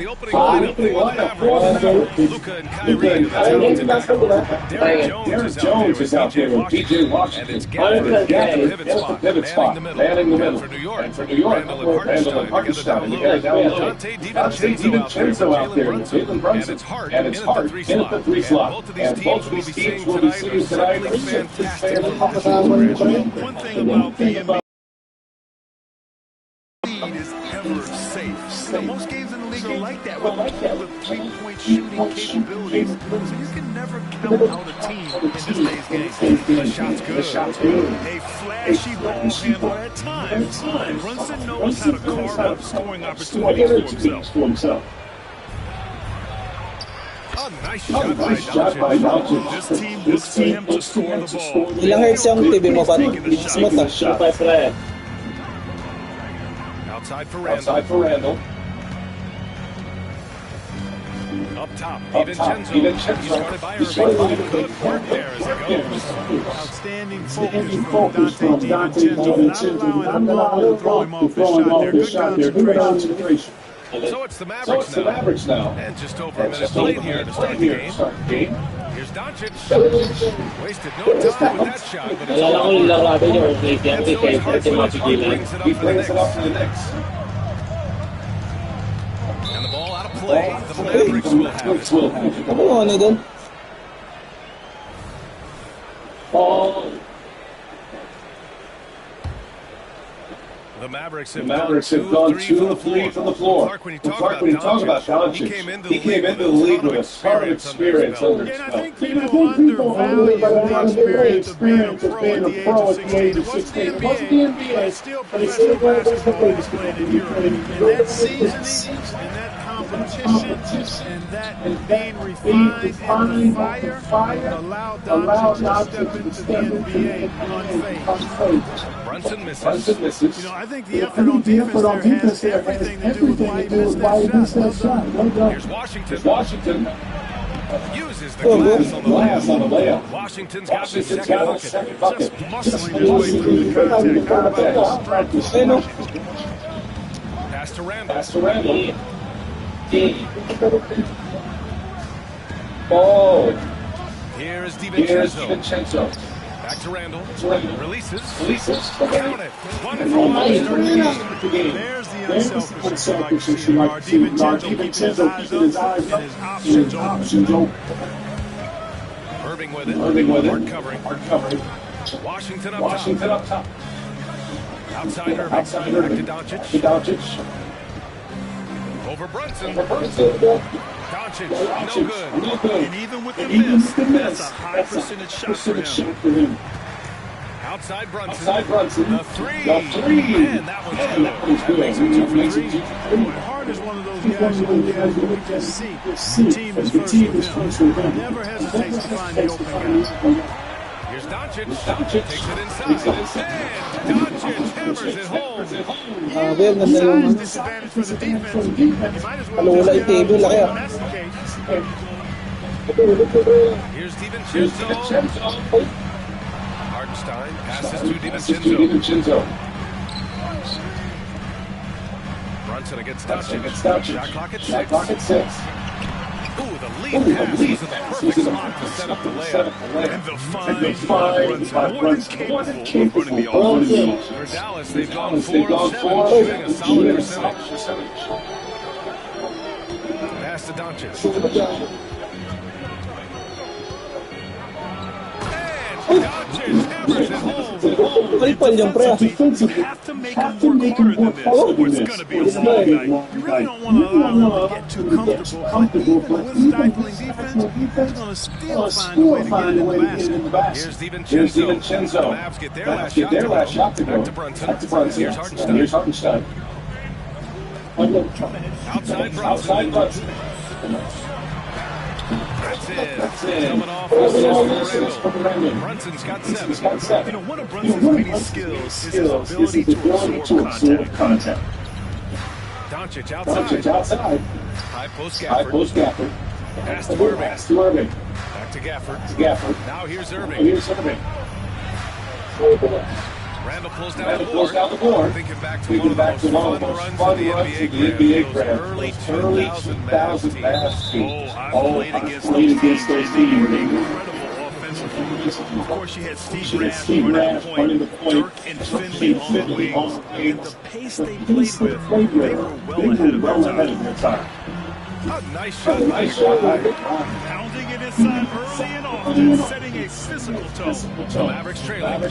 opening lineup for the Mavericks. Luka and Kyrie, the talented backcourt. Derrick Jones is out there with P.J. Washington. And it's Gafford at the pivot spot, manning the middle. And for New York, Randall and Hartenstein together down low. Dante DiVincenzo out there with Jalen Brunson. And it's Hart in at the 3 slot. And both of these teams will be seeing tonight. One thing about the NBA is ever safe. Most games in the league are like that with 3-point shooting capabilities. So you can never count out a team in this day's game. The shot's good. A flashy ball handler at times. And Brunson knows how to carve up scoring opportunities for himself. Nice shot by Doncic. This team looks to him to score the ball. Ilang hertz yung TV mo ba? Smooth na. Outside for Randall. Up top, DiVincenzo. He's good work there as it goes. Outstanding focus from Dante DiVincenzo. Not allowing to throw him off his shot there. Good concentration. So it's the Mavericks now. And just over a minute played here to start the game. Here's Doncic. Wasted no time with that shot, but it's all he brings it up to the Knicks. And the ball out of play. The Mavericks will have it. Ano ano doon? The Mavericks have gone 2 of 3 from the floor. Clark, when you talk about Doncic, he came into the league with a ton of experience under his belt. And I think people undervalue the experience of being a pro at the age of 16. It wasn't the NBA, but it's still professional basketball played in Europe. And that seasoning and that competition and that being refined in the fire allowed Doncic to step into the NBA unfazed. Brunson misses. You know, I think the effort on defense there has everything to do with why he missed that shot. Here's Washington. Uses the glass on the layup. Washington's got the second bucket. Just muscling his way through the contact. Pass to Randall. Oh. Here's DiVincenzo. Back to Randall. Releases. Count it. One from the game. There's the unselfishness you like to see. DiVincenzo keeping his eyes up and his options open. Irving with it. Hard covering. Washington up top. Outside Irving. Back to Doncic. Over Brunson. Doncic, no good. And even with the miss, that's a high percentage shot for him. Outside Brunson. The three. Man, that one's good. That makes it 2 for 3. Hart is one of those guys who we just see. The team is first with him. Never hesitates to find the open guy. Here's Doncic. Takes it inside. And Doncic hammers it home. Size disadvantage for the defense. You might as well just get out. That's the case. Here's DiVincenzo. Hartenstein passes to DiVincenzo. Brunson against Doncic. Shot clock at 6. Ooh, the lead pass was in the perfect spot to set up the layup. And the find by Brunson. More than capable of running the offense. For Dallas, they've gone 4 of 7, shooting a solid percentage. Pass to Doncic. And Doncic hammers it home. You have to make him work harder than this, or it's going to be a long night. You really don't want to allow him to get too comfortable. But with stifling defense, he's going to still find a way to get it in the basket. Here's DiVincenzo. The Mavs get their last shot to go. Back to Brunson. Here's Hartenstein. Outside Brunson. That's it. Coming off with Randall. Brunson's got 7. You know, one of Brunson's many skills is his ability to absorb contact. Doncic outside. High post Gafford. Pass to Irving. Back to Gafford. Now here's Irving. Randall pulls down the board. Thinking back to one of the most fun runs in the NBA grab. Early 2000 Mavs team. Oh, I played against those teams. Of course, you had Steve Nash running the point, Dirk and Finley on the wings, and the pace they played with, they were well ahead of their time. A nice shot. Pounding it inside early and often, setting a physical tone. Mavericks trailing.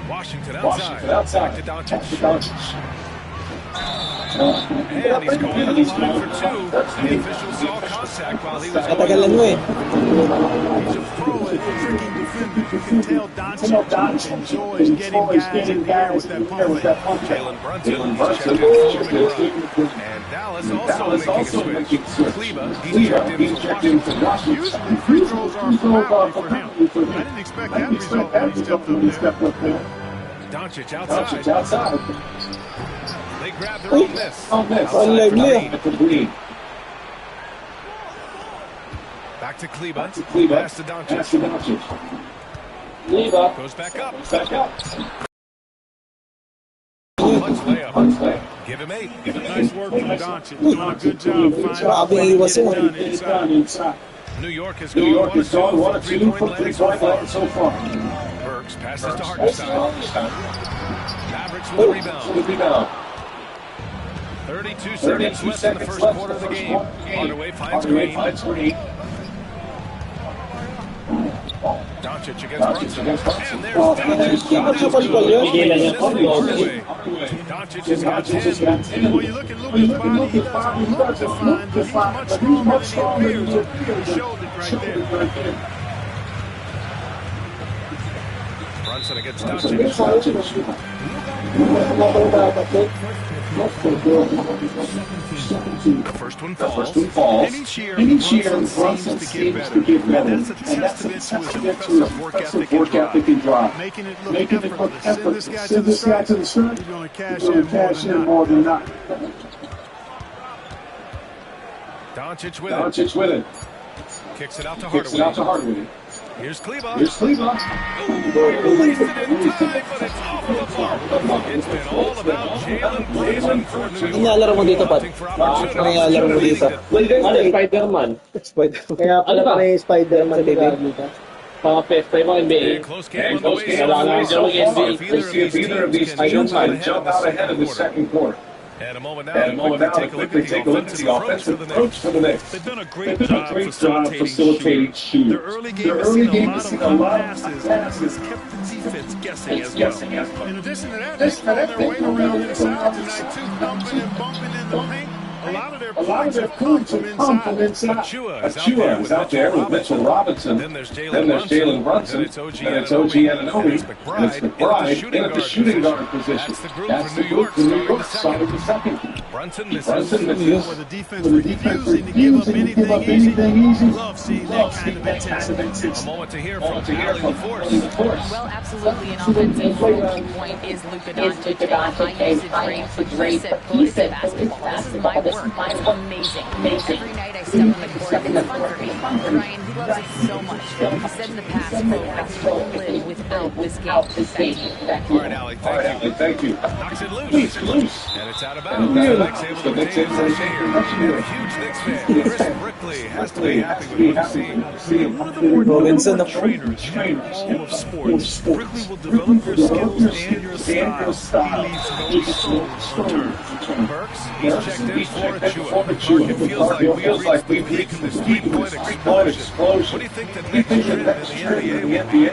Washington outside. Back to Doncic. And he's going to the line for two. And the official saw contact while he was Katagalan mo eh. He's a pro at tricking defenders. You can tell Doncic enjoys getting guys in the air with that pump fake. Jalen Brunson checked in for McGraw. And Dallas also making a switch. Kleba, he's checked in for Washington. Usually free throws are foul for him. I didn't expect that result when he stepped up there. Doncic outside. They grab their own miss. Back to Kleba. Pass to Doncic. Kleba Goes back up. Clutch layup. Give him 8. Nice work from Doncic. Doing a good job finding what he's done inside. New York has gone 1 or 2 from three-point land so far. Burks passes to Hartenstein. Mavericks with the rebound. 32 seconds left in the first quarter of the game. Hardaway finds Green. Doncic against Brunson. And there's Doncic has got 10. Well, you look at Luka's body, he doesn't look defined, but he's much stronger than he appears. He showed it right there. Brunson against Doncic. The first one falls. And each year, Brunson seems to get better. And that's a testament to his impressive work ethic and drive. Making it look effortless. Send this guy to the sun. He's going to cash in more than not. Doncic with it. Kicks it out to Hardaway. Here's Kleba. Ooh, released it in time, but it's off the mark. It's been all about Jalen for New York. Inaalaro mo dito, Pat. Inaalaro mo dito. Spider-Man. Kaya pala may Spider-Man dito. Pang-fifth pa yung NBA. Close game on the way. If either of these teams can jump out ahead of the second quarter. And a moment now, quickly take a look at the offensive approach for the Knicks. They've done a great job facilitating shooting. Their early game has seen a lot of passes, kept the defense guessing as well. In addition to that, they found their way around inside tonight, too, bumping and bumping in the paint. A lot of their points come from inside. Achua is out there with Mitchell Robinson. Then there's Jalen Brunson. And it's OG Anunoby. And it's McBride in at the shooting guard position. That's the group for New York starting the second. Brunson misses. For the defense refusing to give up anything easy. Love seeing that kind of intensity. A moment to hear from Allie LaForce. Well, absolutely an offensive focal point is Luka Doncic, a high-usage range, decent basketball. This is my work. It's amazing. Every night I step on the court, it's fun for me. Ryan, he loves it so much. He said in the past, I won't live without this game. All right, Allie, thank you. Knocks it loose. And it's out of bounds. The Knicks able to take a huge Knicks fan. Chris Brickley has to be happy with what he's seeing. One of the more difficult trainers in all of sports. Brickley will develop your skills and your style. He leaves no stone unturned. Burks, he's checked in for Achua. It feels like we've reached this three-point explosion. What do you think that next trend in the NBA will be?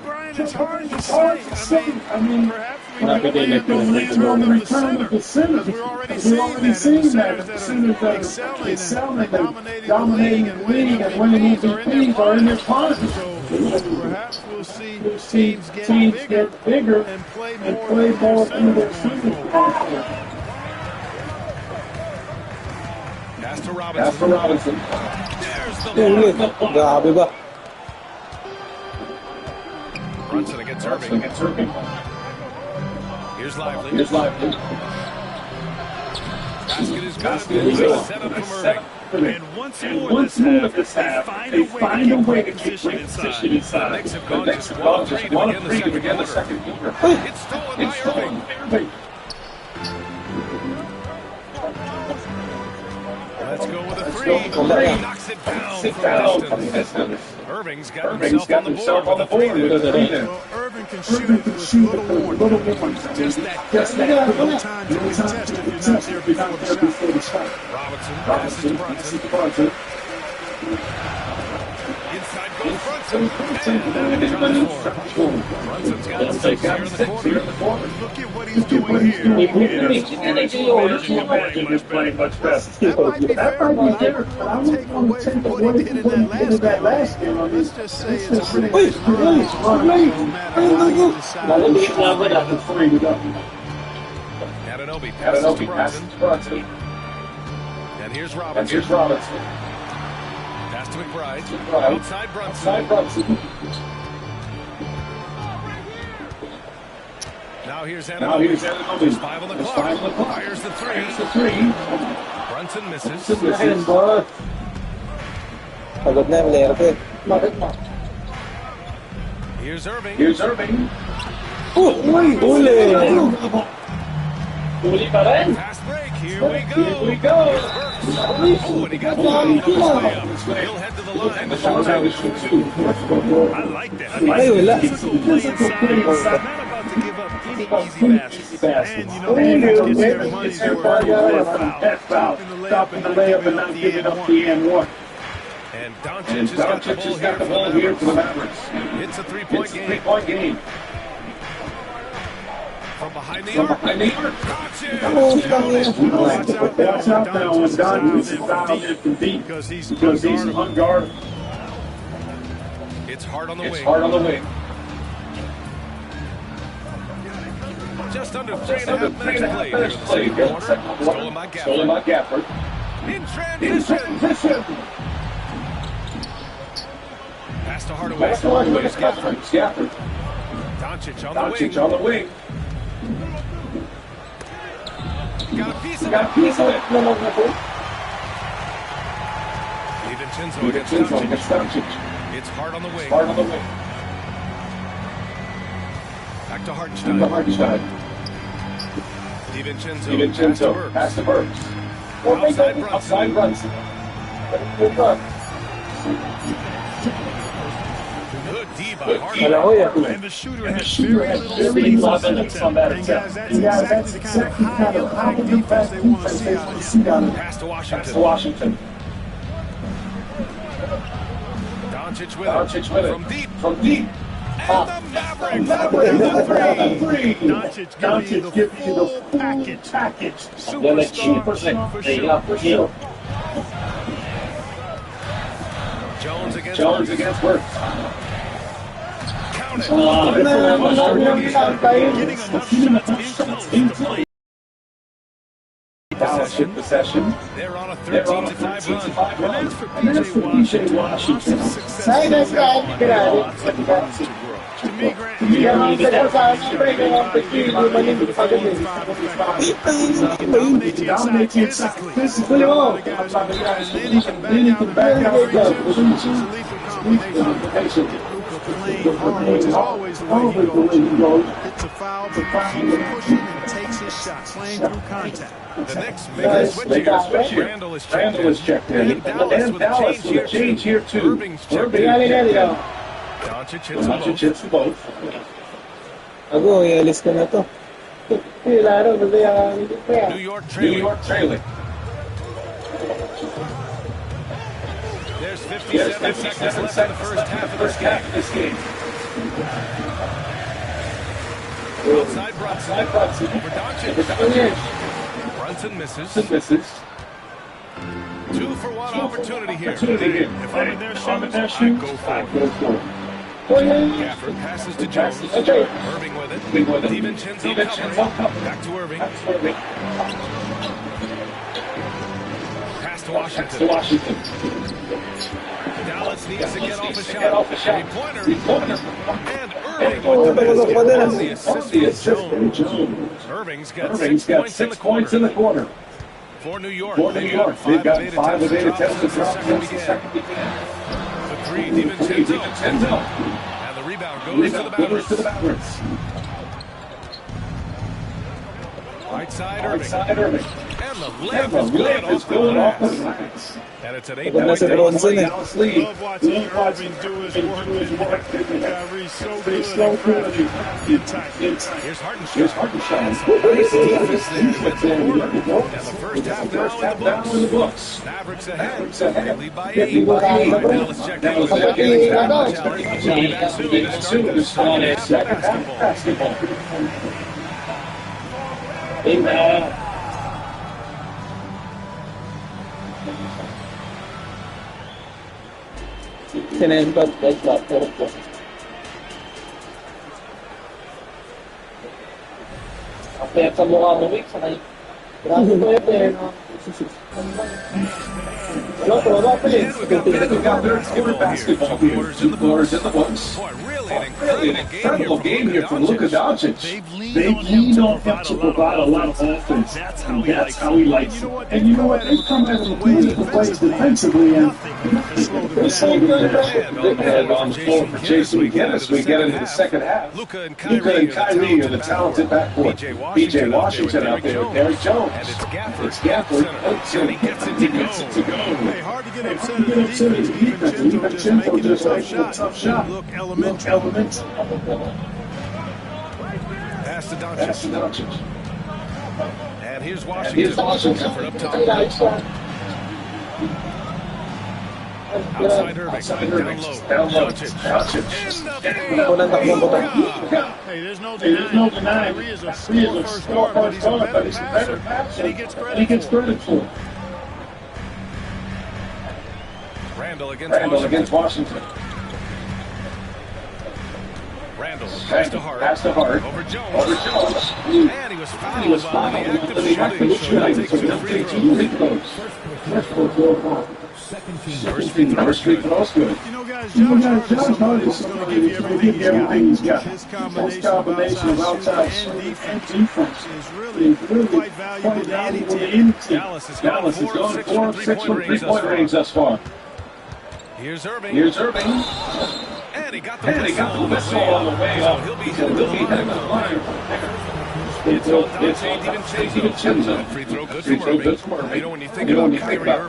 Brian, it's hard to say. I mean, perhaps we can the return of the center. We're already seeing that. The centers that are excelling and dominating and winning MVPs are in their prime. So perhaps we'll see teams get bigger and play more through their shooting. Pass to Robinson. There's the Grabe ba? Brunson against Irving. Here's Lively. Basket is good. Set up from Irving. confident. And once And more once more this half, they find a way to keep position position inside. inside. Knicks have The gone Knicks just have gone 1-3 just to 1-3 to begin the second second quarter. It's stolen by It's stolen Irving. by Irving. Let's go with a Let's three. go with a three. Knocks it down Sit from down from distance. distance. Irving's got Irving's got himself on the board with a three there. Well, Irving can shoot it with little warning. Just that no time to contest if you're not there before the shot. Robinson passes to Brunson. Inside goes Brunson. And that comes for him. Brunson's got six here in the quarter. Look at what he's doing here. It's hard to imagine him playing much better. That might be fair, but I wouldn't take away from what he did in that last game. Let's just say it's a pretty good run. No matter how you decide. Anunoby passes to Brunson. And here's Robinson. Pass to McBride. Outside Brunson. Now here's Anunoby. There's 5 on the clock. Fires the three. Brunson misses. Pagod na yung player ko eh. Here's Irving. Huli pa rin. Fast break. Here we go. Oh, and he got fouled on his way up. He'll head to the line. I like that. Ay, wala. Physical play inside. Not about to give up any easy passes. And you know, defense gets their money's worth with that foul. Stopping the layup and not giving up the and one. And Doncic has got the ball here for the Mavericks. It's a three-point game. From behind the arc. Watch out now when Doncic is fouled in from deep because he's unguardable. It's hard on the wing. Just under 3.5 minutes played here in the second quarter. Stolen by Gafford. In transition. Pass to Hardaway. Here's Gafford. Doncic on the wing. Got a piece of it. DiVincenzo against Doncic. It's hard on the wing. Back to Hartenstein. DiVincenzo. Pass to Burks. Outside Brunson. Good D by Harden. And the shooter has very little space on that attack. And guys, that's exactly the kind of high defense they want to see out of him. Pass to Washington. Doncic with it. From deep. And the Mavericks with the three. Doncic gives you the full package. Superstar for sure. Jones against Burks. Count it. Getting enough shots in play. Possession. They're on a 13-5 run. And that's for PJ Washington. Success. To me, Grant, dominates you inside physically. Then he can back out reach. It's a lethal combination. Which is always the way he goes. Hits a foul, but keeps pushing and takes his shot, playing through contact. The Knicks make a switch here. Randall is checked in. And Dallas with a change here too. Irving's checked in. Doncic hits them both. Ako, i-alis ko na to. New York trailing. There's 57 seconds left in the first half of this game. Outside Brunson. Over Doncic. Brunson misses. 2-for-1 opportunity here. If I'm in their shoes, I go for it. Gafford passes to Jones. Irving with it. DiVincenzo covering. Back to Irving. Pass to Washington. Dallas needs to get off a shot. Three-pointer. And Irving with the assist from Jones. Irving's got 6 points in the quarter. For New York, they've got 5 of 8 attempts to drop since the second began. The 3, DiVincenzo. And the rebound goes to the Mavericks. Right side, Irving. And the layup is good off the glass. And it's an 8-point lead. Love watching Irving do his work. Kyrie's so good. Here's Hartenstein. Nice defense there. And the first half now in the books. Mavericks ahead. Lead by 8. Dallas checked in with that game. Soon to start basketball. Amen. Sinempot, that's not correct. Kaya sa mukha mo, Vic, sa kayo. Grabe ko yun eh, no? Wala pa eh. We've got their basketball here. 2 quarters in the books. Really an incredible game here from Luka Doncic. They've leaned on him to provide a lot of offense, and that's how he likes it. And you know what? They've come out with beautiful plays defensively, and The same good head on the floor for Jason McGinnis. We get into the second half. Luka and Kyrie are the talented backcourt. PJ Washington out there with Derrick Jones. And it's Gafford. And he gets it to go. hey, hard to get upset at the defense. DiVincenzo just making a tough shot. Look elementary. Pass to That's Doncic. Doncic. And here's Here's Washington. Washington. Effort up top. Outside Irving. Down low. Doncic. Hey, there's no denying Kyrie is a first guard, but he's a better passer, and he gets credit for it. Randall Against Washington. Randall pass to Hart. Over Jones. And he was fouled on the act of shooting. So he'll take 2 free throws. First free throw's good. You know, guys, Josh Hart is somebody who's going to give you everything he's got. His combination of outside and defense is really quite valuable to any team. Dallas has Dallas has gone 4 of 6 from 3-point range thus far. Here's Irving. And he got the whistle on the way up. So he'll be heading to the line. It's on DiVincenzo. Free throw good from Irving. You know, when you think about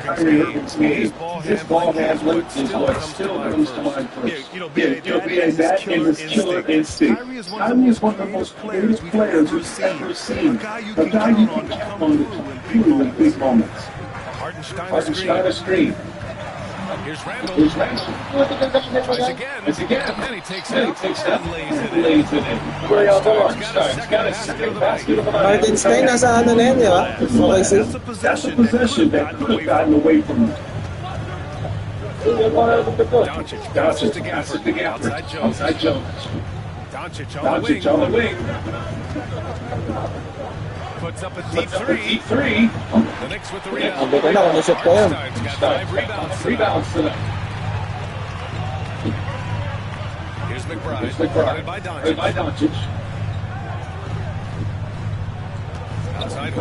Kyrie Irving's game, his ball handling is what still comes to mind first. That is his killer instinct. Kyrie is one of the most creative players we've ever seen. The guy you can count on to compete in big moments. Hartenstein a screen. Here's Randall. Tries again. And he takes it and lays it in. Hartenstein's got a second basket of the night. Hartenstein nasa ano na yun, di ba? Okay, see? That's a possession that could have gotten away from him. Doncic passes to Gafford. Outside Jones. Doncic on the wing. Puts up a deep three. The Knicks with the rebound. Ang bigay na kung nasip ko yun. Hartenstein's got 5 rebounds tonight. Here's McBride. Guarded by Doncic. Outside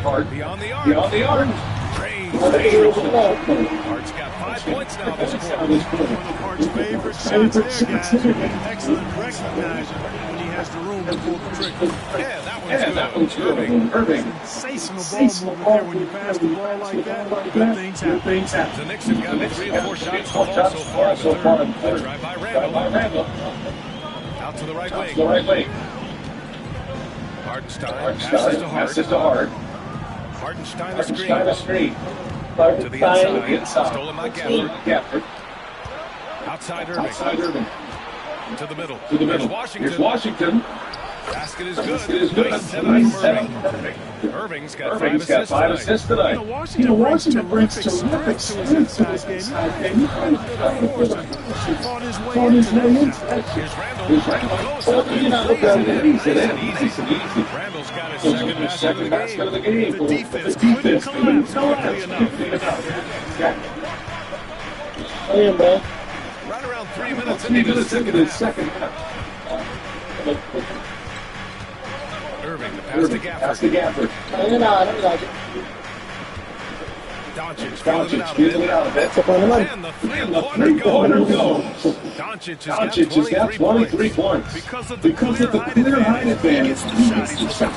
Hart. Beyond the arc. Hart's got 5 points now this quarter. One of Hart's favorite shots there, guys. Excellent recognizing when he has the room to pull the trigger. Yeah, that one's good. Irving. Sensational ball movement there when you pass the ball like that. Good things happen. The Knicks have gotten 3 or 4 shots so far in the third. Drive by Randall. Out to the right wing. Hartenstein passes to Hart. Hartenstein a screen. To the inside. Stolen by Gafford. Outside Irving. To the middle. Here's Washington. Basket is good. Nice seven from Irving. Irving's got 5 assists tonight. Washington brings terrific strength to this game. He fought his way into it. Here's Randall. Easy. Randall's got his second basket of the game. The defense couldn't collapse quickly enough. Right around 3 minutes into the second half. Irving, the pass to Gafford. Doncic feeling it out a bit. Isa pa naman. And the three-pointer goes. Doncic has got 23 points. Because of the clear height advantage, he gets the shot.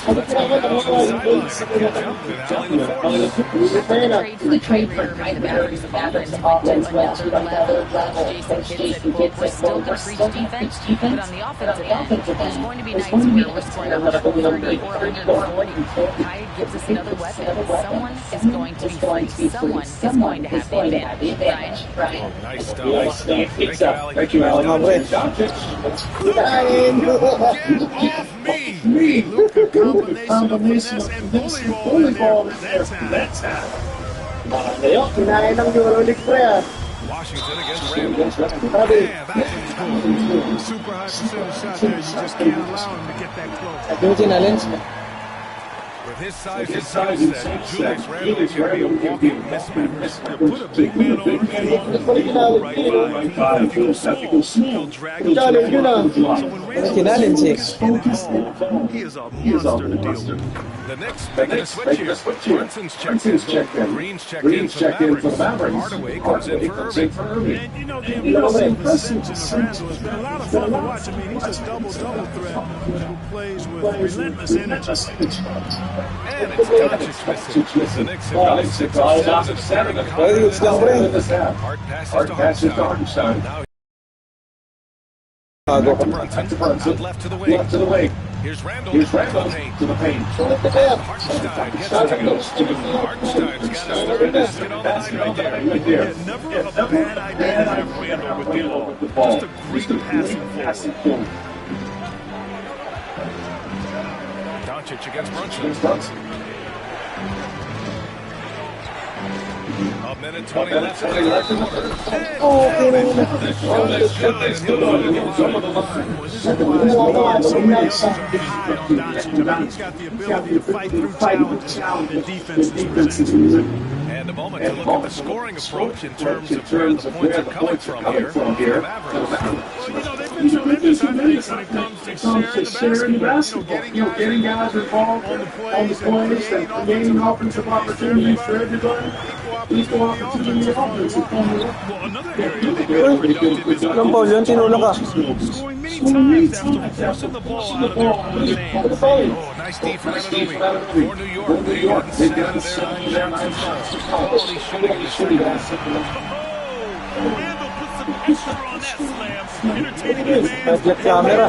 Let's go down to the sidelines to catch up with Allie LaForce. Trade for the Kyrie Irving, the Mavericks offense went to another level. Jason Kidd said, quote, we're still going to preach defense, but on the offensive end, there's going to be nights where we're scoring 130 or 140. Kai gives us another weapon. Someone is going to be free. Someone is going to have the advantage. Brian? Nice stuff. Thank you, Allie. Get off me! Luka combination of finesse and bully ball in that time. Ngayon, kinain ng Euroleague pre ah. Washington against Randall. Sabi, Yeah, that one's good. Super high percentage shot there. You just can't allow him to get that close. yung challenge. With his size and skill set, Julius Randle can be a walking mismatch. Put a big man on him, and he will right by. If you go small, he'll drag him to Challenge yun ah. the So when Randle Challenge eh. he is a monster to deal with. The Knicks making a switch here. Brunson's checked in. Green's checked in for the Mavericks. Hardaway comes in for Irving. And you know, the impressive ascension of Randle has been a lot of fun to watch. I mean, he's a double threat who plays with relentless energy. And it's Doncic missing. The Knicks have got 6 of 7 of 7. Very good stuff, pre. Hard passes to Hartenstein. Now Bago. back to Brunson. Out left to the wing. Here's Randle. To the paint. Hartenstein gets to go. Hartenstein's got his third basket on the night right there. Yeah, never a bad idea to have Randle with the ball. Just a great passing forward. Doncic against Brunson. A minute 20 left in the third quarter. Okay na yun. The shot is good. And he'll go to the line. This is why so many others are high on Doncic. I mean, he's got the ability to fight through challenges that defenses present. And a moment to look at the scoring approach in terms of where the points are coming from here. For the Mavericks. Well, you know, they've been tremendous, I think, when it comes to sharing the basketball. You know, getting guys involved on the plays and creating offensive opportunities for everybody. Equal opportunity offensive. Well, another area they've been productive is Anong Paul yun? Tinulog ka. scoring many times after forcing the ball out of their opponent's hands. Oh, nice defense for New York. They got 7 of their 9 shots. Quality shooting in the second half. Randle put some extra on that slam, entertaining the fans. Budget camera.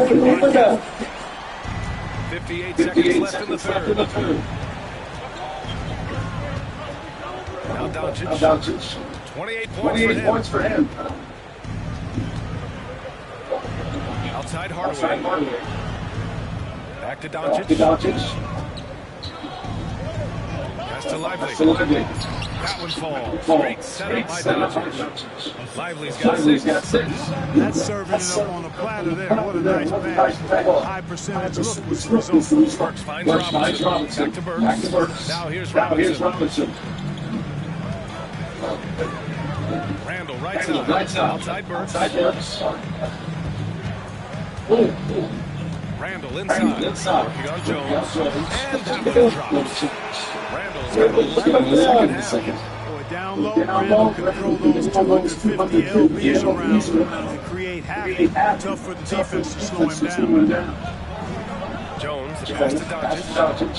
58 seconds left in the third. Now Doncic. 28 points for him. Outside Hardaway. Back to Doncic. Pass to Lively. That one falls. Great setup by Doncic. Lively's got 6. That's serving it up on a platter there. What a nice pass. High percentage look was the result. Burks finds Robinson. Back to Burks. Now here's Robinson. Randle right side. Outside Burks. Randle inside. Working on Jones. And that one drops. Randle's got 11 in the second half. Boy, down low, Randle can throw those 250 LBs around and create havoc. Tough for the defense to slow him down. Jones, the pass to Doncic.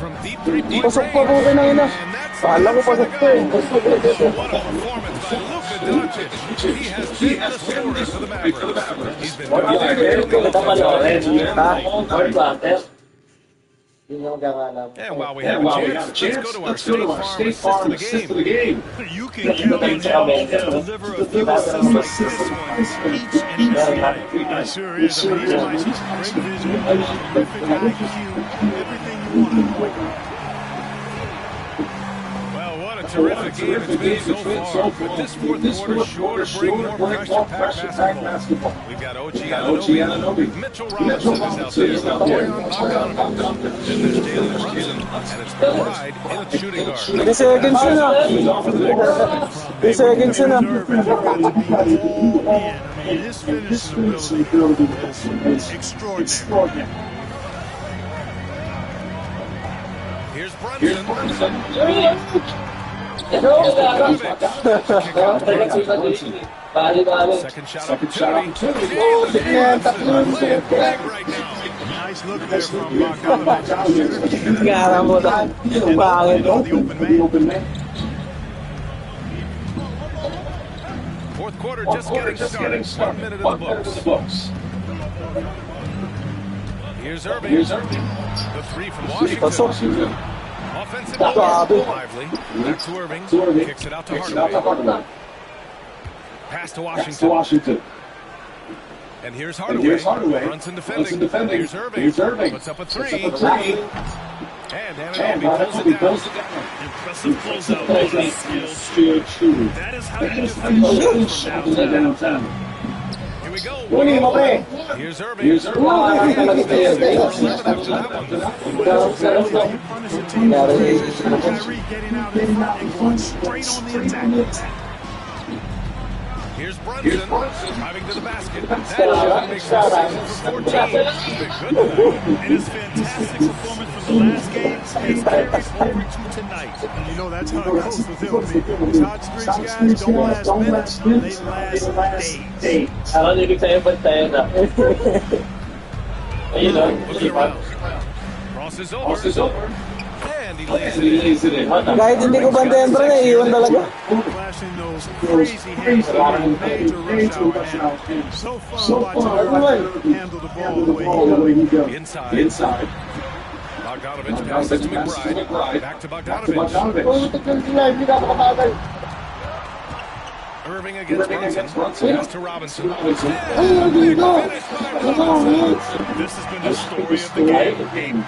From deep three-point Pasok pa range. po na yun ah. Kala ko pasok pa eh. What a performance by Luka Doncic. He has been the story for the Mavericks. He's been And while we have a chance, let's go to our State Farm assist of the game. You can count on Jones to deliver a few assists like this one each and every night. He sure is. I mean, he's got great vision, terrific IQ, everything you want. Well, what a terrific game it's been so far. But this fourth quarter sure to bring more pressure-packed basketball. We've got OG Anunoby. Mitchell Robinson is out there. Bogdanovich. Then there's Jalen Brunson. And it's McBride in a shooting guard. 3 seconds yun ah. 3 seconds yun ah. His finishing ability is extraordinary. Here's Brunson. Second shot opportunity. Right now. Nice look there from Bogdanovich. Gara mo na. Pangit to. The open man. Fourth quarter just getting started. 1 minute in the books. Here's Irving. The three from Washington. Offensive lively. Back to Irving. Kicks it out to Hardaway. Pass to Washington. And here's Hardaway. Brunson defending. Here's Irving. Puts up a three. And Anunoby pulls it down. Impressive closeout. That is how you defend shots from downtown. Here we go. Here's Irving. You punish a team for Kyrie getting out in front and going straight on the attack. Here's Brunson driving to the basket. That makes the 14. Good night. And his fantastic performance from the last game has carried over to tonight. And you know that's how it goes with him. These hot streaks guys don't last minutes, they last days. Ako nilibig sa'yo, ba't tayo na? Ayun o. Looking around. Crosses over. And he lays it in. Kahit hindi ko bantayan bro, naiiwan talaga. Flashing those crazy hands that major rush out. So fun watching him handle the ball the way he does. Inside. Bogdanovich passes to McBride. Back to Bogdanovich. Irving against Brunson. Pass to Robinson. This has been the story of the game.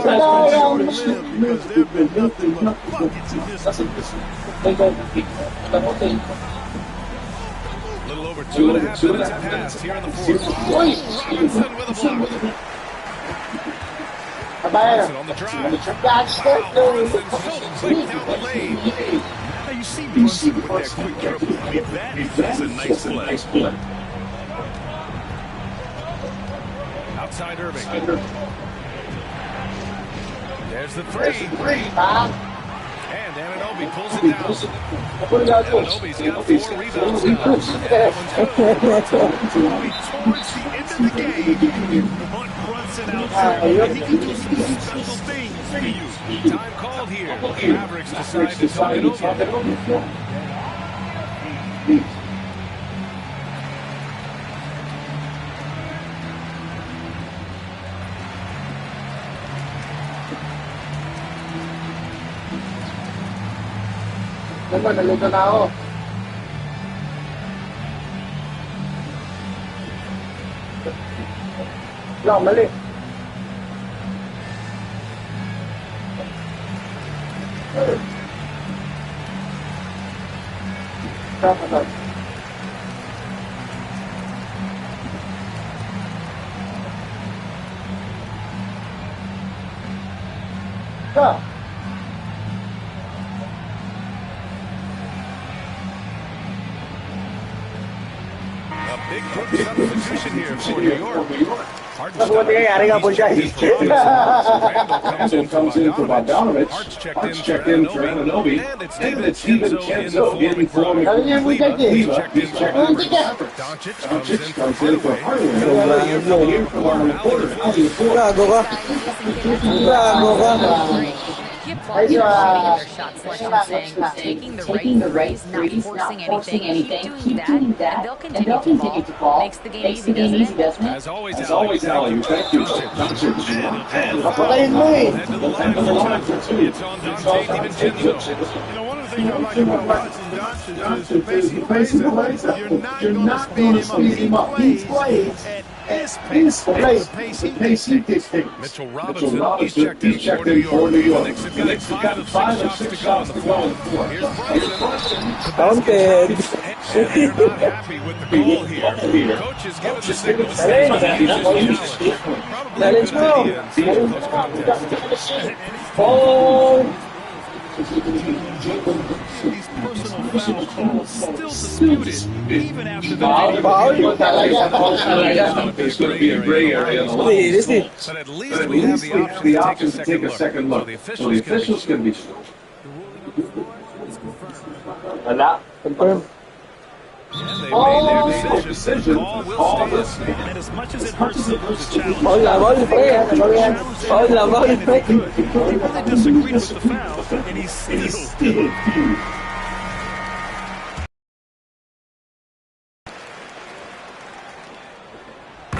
Battle because there have been nothing but buckets in this. Little over 2.5 minutes have passed here in the fourth. Robinson with a block. Robinson on the drive. Robinson so quick down the lane. Now you see Brunson with that quick dribble. I mean, that's a nice play. Outside Irving. There's the three. And Anunoby pulls it down. Anunoby's got 4 rebounds now. Towards the end of the game, you want Brunson out there. He can do some special things for you. Time called here. Mavericks decide to talk it over. Nalito na ako. Lang, mali. Dapat. Ka. Big quick substitution here for New York. Buti nangyari nga po siya. Comes in for Bogdanovich. Hart's checked in for Anunoby. And it's DiVincenzo in for Cleveland. He's checked in for Doncic comes in for Hardaway. Here for Martin Porter. Gago ka. Gago ka. Keep their shot selection, taking the right threes, not forcing anything. Keep doing that, and they'll continue to fall. Makes the game easy, doesn't it? As always, Allie, thank you. Patayin mo eh. It's on Dante DiVincenzo. You know, one of the things I like about watching Doncic is the pace he plays. You're not going to speed him up. He plays at his pace, the pace he dictates. Mitchell Robinson, he's checked in for New York. The Knicks have got 5 of 6 shots to go in the fourth. Here's Brunson. Counted. And they're not happy with the call here. Coach is giving the signal to stay with that. Probably a good idea in seeing close contest. Oh. These personal foul call still disputed, even after the Foul? There's going to be a gray area. Linis eh. But at least we have the option to take a second look. So the officials can be sure. Wala. Confirm. And they made their decision. The call will stand. And as much as it hurts to lose a challenge, Foul na, foul pre. Foul na, foul pre. he really disagreed with the foul, and he still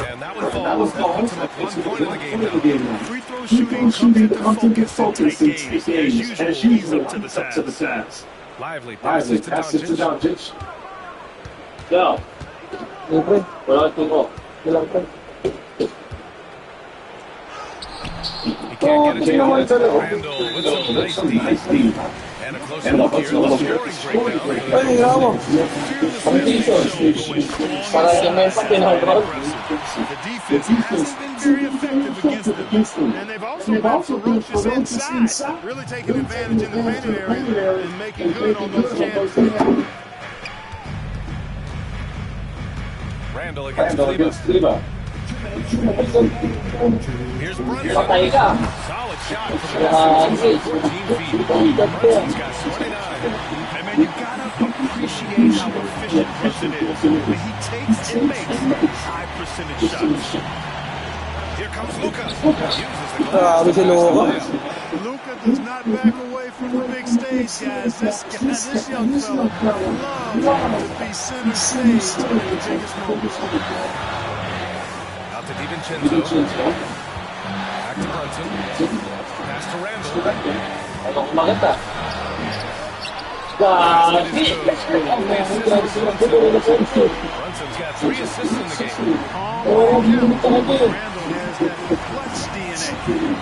And that one falls. That puts him at 1 point in the game now. Free throw shooting comes into focus in tight games. As usual, he's up to the task. Lively passes to Doncic. Yo. Yung pre. Wala ka ko. Walang pre. He can't get a chance. Randall with some nice deep. And a closer look here. The scoring breakdown. Ay, nga mo. Para sa may pinahal ko. The defense hasn't been very effective against them. And they've also been ferocious inside. Really taking advantage in the painted area and making good on those chances. Randall against Kleber. Here's Brunson. Patay ka. Solid shot from the 14 feet. Brunson's got 29. I mean, you gotta appreciate how efficient Brunson is. When he takes and makes high percentage shots. Here comes Luka. Grabe si Luka. Luka does not back away from the big stage, guys. This young fella loves to be center stage in the biggest moments. Out to DiVincenzo. Back to Brunson. Pass to Randall. Ano kumagat ah. Grabe. Brunson's got 3 assists in the game. Randall has that clutch DNA.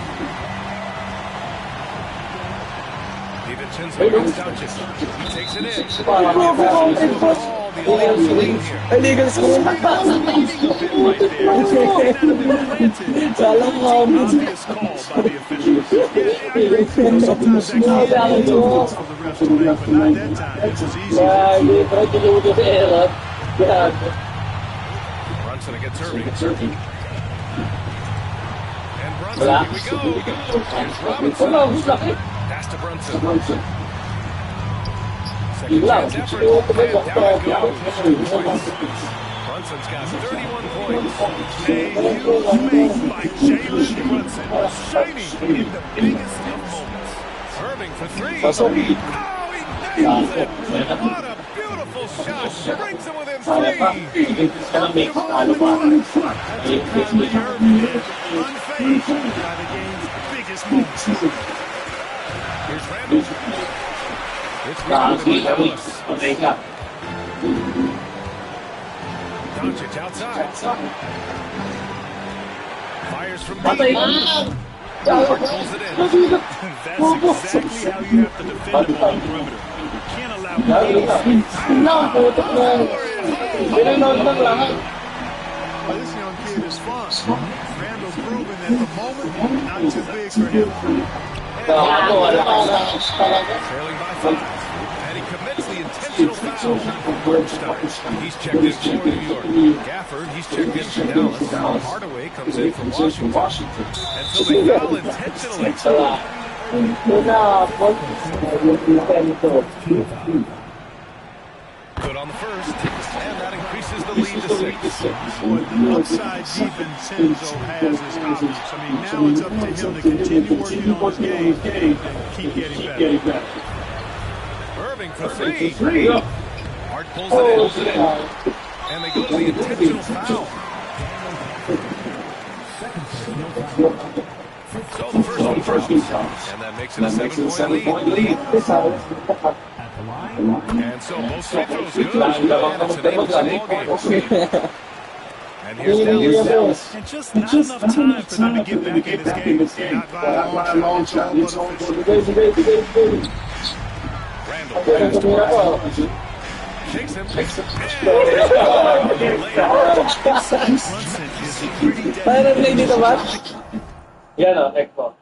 DiVincenzo against Doncic. He takes it in. Illegal score. Salah ka mo. Obvious call by the officials. Sometimes that can be for the refs to make, but not that time. It was easy. Grabe, pero tinudo sa erap. Grabe. Brunson against Irving. And Brunson, here we go. Here's Robinson. Pass to Brunson. Second chance effort. And down it goes. Brunson's got 31 points. A huge make by Jalen Brunson. Shining in the biggest of moments. Irving for 3. Pasok. Oh, he nails it. What a beautiful shot. Brings him within 3. Kyrie Irving is unfazed by the game's biggest moments. Here's Randall. It's Randall. Doncic outside. Fires from deep. Pulls it in. That's exactly how you have to defend the ball on the perimeter. You can't allow any space. Well, this young kid is fun. Randall's proven that the moment not too big for him. Trailing by 5. And he commits the intentional foul. Hardenstein, he's checked in for New York. Gafford, he's checked in for Dallas. Hardaway comes in from Washington. And so they foul intentionally. Good on the first. And that increases the lead to 6. Boy, the upside DiVincenzo has is obvious. I mean, now it's up to him to continue working on his game and keep getting better. Irving for 3. Hart pulls it in. And they go to the intentional foul. So the first one counts. And that makes it a 7-point lead. And so both free throws good. And it's an 8-point ball game. And here's Dallas. And just not enough time for them to get back in this game. Not by a long shot, but Randall. Shakes him. Parang play dito ba? Yan o, Expo.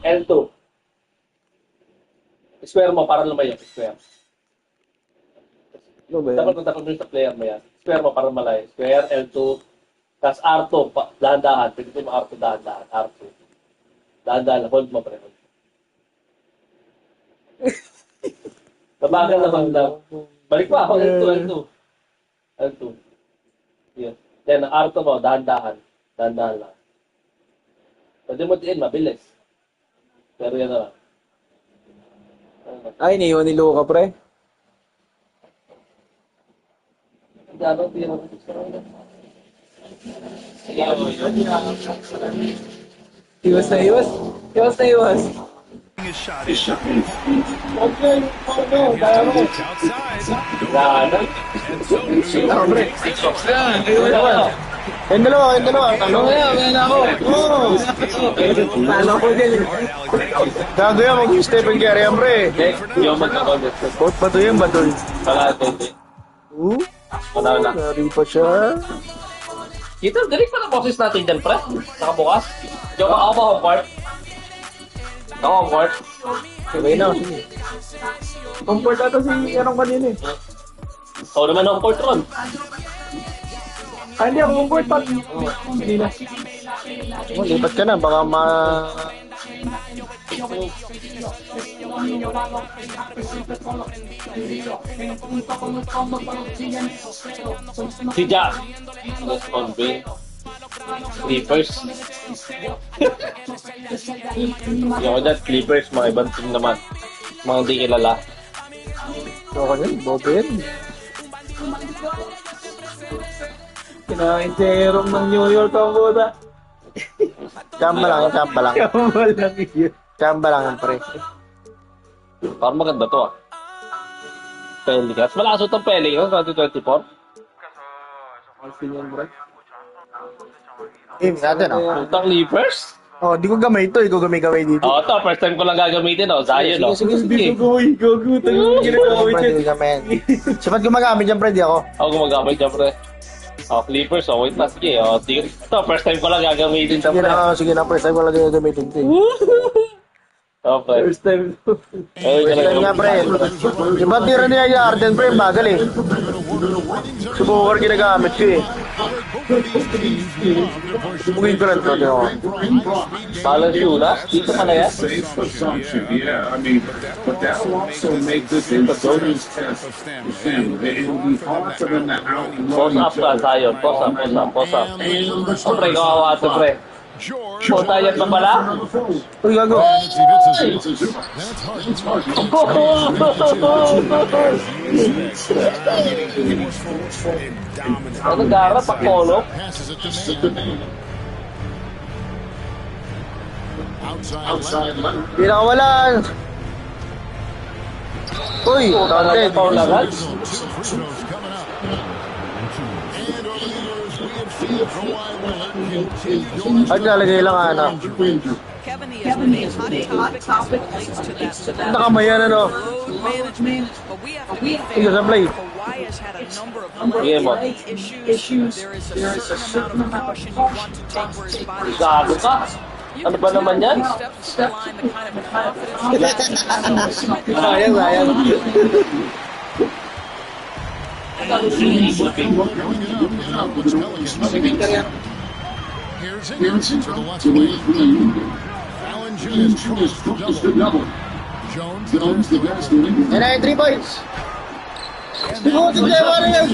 L2. Square mo para lumayo. Square. Ano ba yan? Dapat mo sa player mo yan. Square mo para malayo. Square, L2. Tapos R2, dahan-dahan. Pwede mo R2, dahan-dahan. R2. Dahan-dahan. Hold mo, pre. Tabagan naman lang. Balik pa ako. L2. Yan. Yan, ang R2 mo, dahan-dahan. Dahan-dahan lang. Pwede mo diin, mabilis. Pero yan na lang. Ay, iniwan ni Luka, pre. Gano'n, tira mo. Iwas na iwas. Iwas na iwas. His shot is Okay, kaya mo. Gano'n. and so New York takes it. Yung dalawa. Ano kaya? Wala ako. Talo ko din. Gago yan, mag-Stephen Curry yan, pre. Hindi ako magkakonet. Ba't bato yan, bato? Palate. Wala. Nari pa siya. Kita, galing pa na boses natin dyan, pre. Nakabukas. Diyo ako ba home court? Ako home court. Sabay na, sige. Comfort ata si Erong kanina eh. Ikaw naman home court ron. Ah, hindi ako comfort pa. Kanina. Oh, lipat ka na, baka Si Jack. On B. Clippers. Hindi ako dyan, Clippers. Mga ibang team naman. Mga hindi kilala. Ako yun, bobo yan. Kinain si Erong ng New York ang buta. Chamba lang yun. Chamba lang yun, pre. Parang maganda to ah. Pelicans. Malakas itong Pelicans 2024. Game natin, oh. Utang Clippers. Oh, di ko gamay ito. Ikaw gamay dito. Oo, to. First time ko lang gagamitin oh. Zion oh. Sige. Gogo. Pre, di gamay. Sipat gumagamit dyan, pre, di ako. Ako gumagamit dyan, pre. Oh, Clippers oh. Wait na, sige. Oh, ito, first time ko lang gagamitin ito, pre. Sige na, pre. Sa'yo ko lang gagamitin ito. Oh, pre. First time. Ay, First time nga, pre. Sipat tira niya yung Arden, pre. Bagal eh. Subukan ginagamit ko eh. Subukin ko lang ito. Di ako. Balance yun, ha? Dito ka na yan? Safe assumption, yeah. I mean, but that will also make this a bonus test for them. It will be hard for them to Post up ka, Zion. Post up. Oh, pre, kawawa ito, pre. Post tayo pa pala? Uy, gago. Ano gara, pakolo? Di nakawalan. Uy, taunted. Paul agad? Ay, nalagay lang anak. Kevin, the hot topic relates to that Nakamayan ano. load management, but we have to be Sige, fair. sa play. Kawhi has had a number of Sige mo. issues. There is a certain amount of caution you want to take where his body Gago ka? Ano ba naman yan? steps to the line, the kind of confidence he has. Sayang. Here's it to the left wing. Allen Jones tries to double. Jones the best doing. Yan na yung 3 points. Buti kayo ano yan.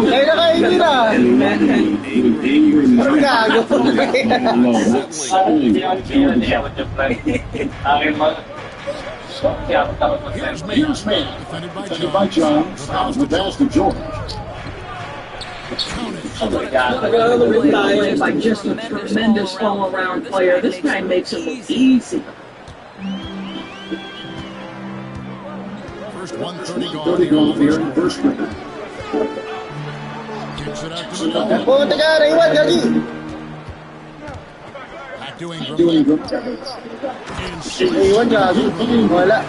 Kayo na kayo hindi na. Gago. Here's man. Defended by Jones. Fouls the pass to George. Like just a tremendous all-around player. This guy makes it look easy. First 1:30 gone here in the first quarter. Kicks it out to the double. Pumunta ka, Raymond, gagi. Back to Ingram. Iwan, gagi. Wala.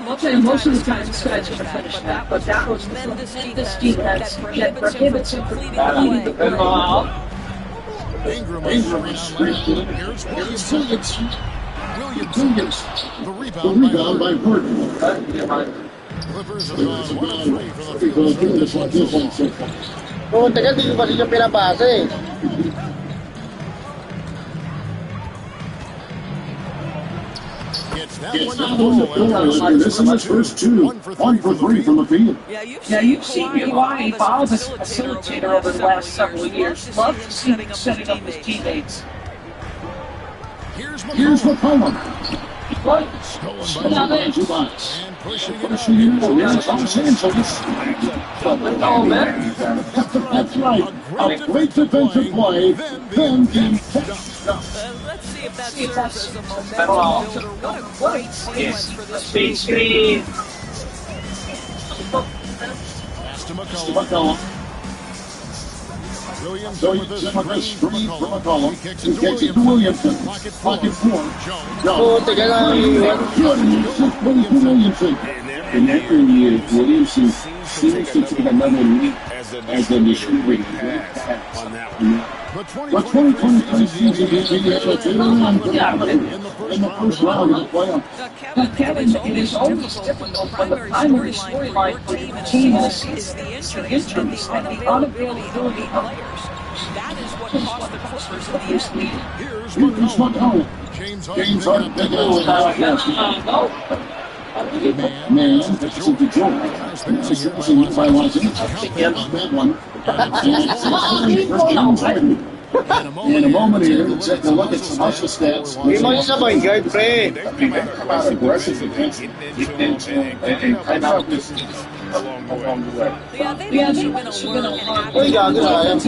I'll tell you, most of the time this guy's going to finish that, but that was tremendous defense that prohibits him from leading the ball. Ingram is screened. Here's Williams. Williams. The rebound by Gordon. Clippers have gone 1 of 3 from the field goal this one. Oh, tagal, di ko pa siya pinabasa eh. It's that one. This is his first 2. 1 for 3 from the field. Yeah, you've seen Kawhi evolve as a facilitator over the last several years. Love to see him setting up his teammates. Here's McCollum. Stolen by Zubac. And pushing in for Los Angeles. That's right. A great defensive play. Then the Let's see if that serves as a momentum builder. What a great sequence for this Speed screen. pass to McCollum. Williams with this screen from McCollum. He kicks it to Williamson. Pocket 4. Oh, tagal lang yung Williamson. In every year, Williamson seems to take another leap as the distributor on that one. But 2023 season is in the first round of the playoffs. But Kevin, it is always difficult when the primary storyline for your team is the injuries and the unavailability of players. That is what cost the Clippers in the end. Here's McCollum. James Harden. Man, that's a good job. If I want to that one. In a moment here, let's take a look at some hustle stats. Hindi mo siya point guard, pre. About aggressive against it and kind of this along the way. Yeah, they must have been a work Uy, gago na yan.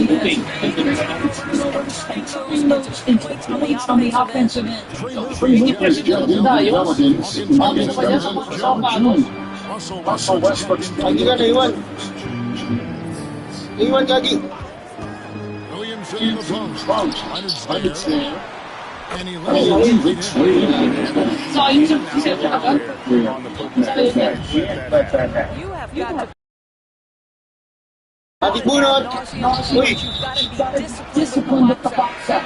on the offensive end. Here's Jeff Pelicans. Against Jones. Russell Westbrook's Lagi ka na iwan. Iwan, Gagi. Williamson in the post. Leonard's there. And he leads it. So you said You have got to Ati bunot. Uy. discipline with the box up.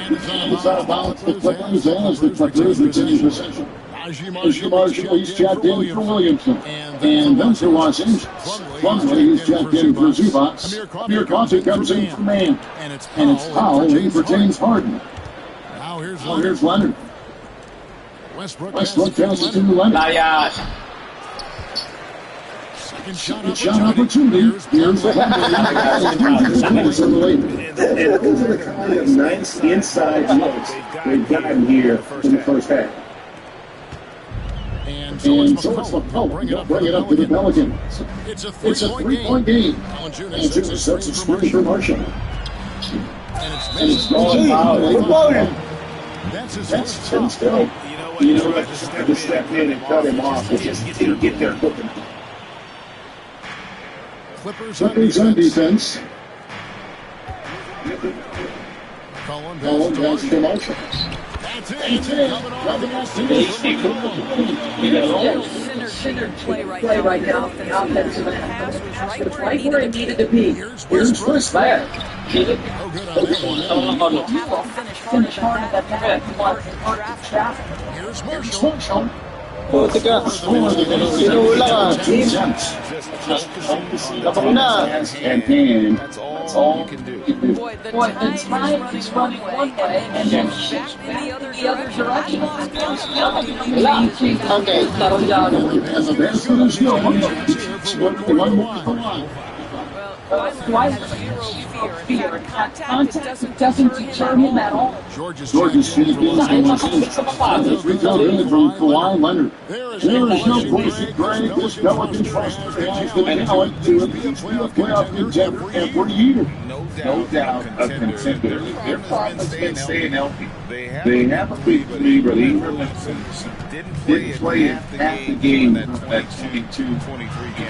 And it's out of bounds. The Clippers as the Clippers retain possession. Marshall, he's jacked in for Williamson. And then for Los Angeles. Plumlee, he's jacked in for Zubac. Amir Conti comes in for Mann. And it's Powell, he retains Harden. Now here's Leonard. Westbrook passes to Leonard. Second shot opportunity. Here's the Those are the kind of nice inside looks they've gotten here in the first half. And so it's McCollum. Bring it up to the Pelicans. It's a 3-point game. And Junior sets a screen for Marshall. And it's gone foul. That's his first foul. You know what? Just had to step in and cut him off. They just didn't get there quick enough. Clippers on defense. Colin passes to Marshall. That's it. Coming off centered play right now. The offensive pass was right where it needed to be. Here's Westbrook. Finish hard at that time. Here's Marshall. Oh, teka. Sinula ka. Kapag na. And that's all you can do. Boy, the Boy, time the time is running one way and then shifts back in the other direction. Okay. As a basket is no one more for line. Why fear? Contact doesn't deter him at all. George's feet rebound in from Kawhi Leonard. There is no question, Greg. This Pelicans roster has the talent to be a playoff contender every year. No doubt a contender. Their problem's been staying healthy. They have a big lead, but Ingram didn't play half the game that 22-23 game.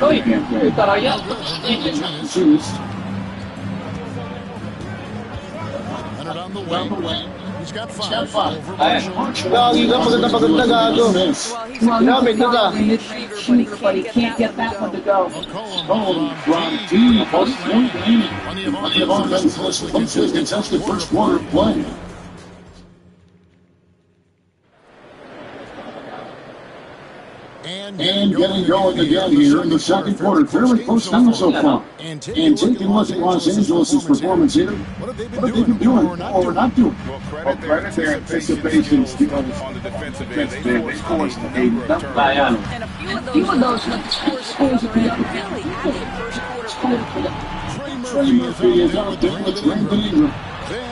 Leonard on the wing. He's got 5 over Marshall. Gagi ka, maganda gago. Ginamit nyo ka. Shooter, but he can't get that one to go. McCollum From D. Post point game. Plenty of offense closely contested first quarter play. And getting going again here in the second quarter. Fairly close down so far. And taking a look at Los Angeles' performance here. What have they been doing or not doing? Well, credit their anticipation skills on the defensive end. They forced a turnover. And a few of those scores are in really active first quarter. Trey Murphy is out there with Brandon Ingram.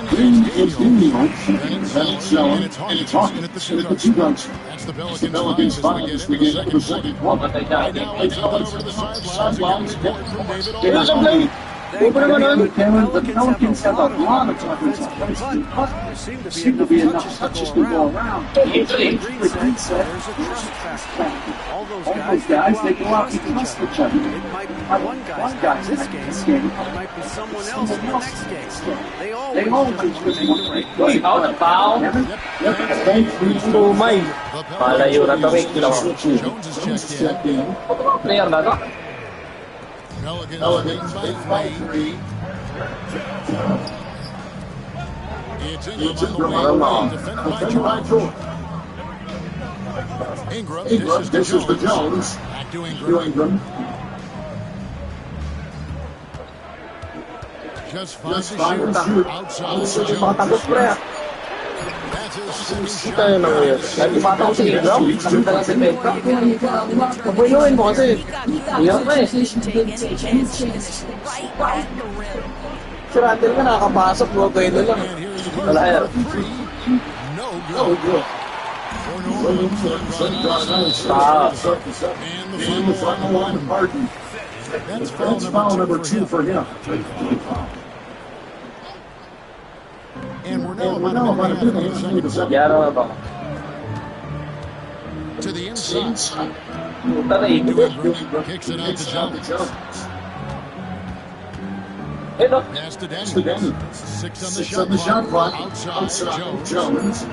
Green is Daniel. That's Allen. And it's Hawkins at the 2 guns. That's the Pelicans 5 as we get into the second quarter. Right now, it's over to the sidelines. Ito sa play. Open naman nun. The Pelicans have a lot of offensive plays, but there seem to be enough touches to go around. Green said, all those guys, they go out and trust each other. It might be one guy's in this game. It might be someone else in the next game. They always Wait, out the foul. Oh my. Malayo na to, wait lang. Jones is checked in. Player na to. Pelicans leading by 3. It's Ingram on the wing, defended by Jordan. Ingram, This is the Jones. Back to Ingram. Just 5 to shoot. Outside the Patagos pre. That's his second Ito shot. yun ang yun. Nagpapataw si Ingram. Nakita lang si Petra. Pabuloyin mo kasi. Hirap na eh. Take any chance to finish right at the rim. Si Randall ka nakakapasok. Huwag kayo na lang. And here's the Wala yan. no good. For New Orleans, and the final line of Martin. That's That's foul number 2 for him. And we're now And we're now about a minute into the second. Yara na ba? to the inside. Puta na eh. Ingram kicks it out to Jones. Eh no. Pass to That's the Denny. game. 6 on the 6 shot on the shot clock. clock. Outside Jones. Jones.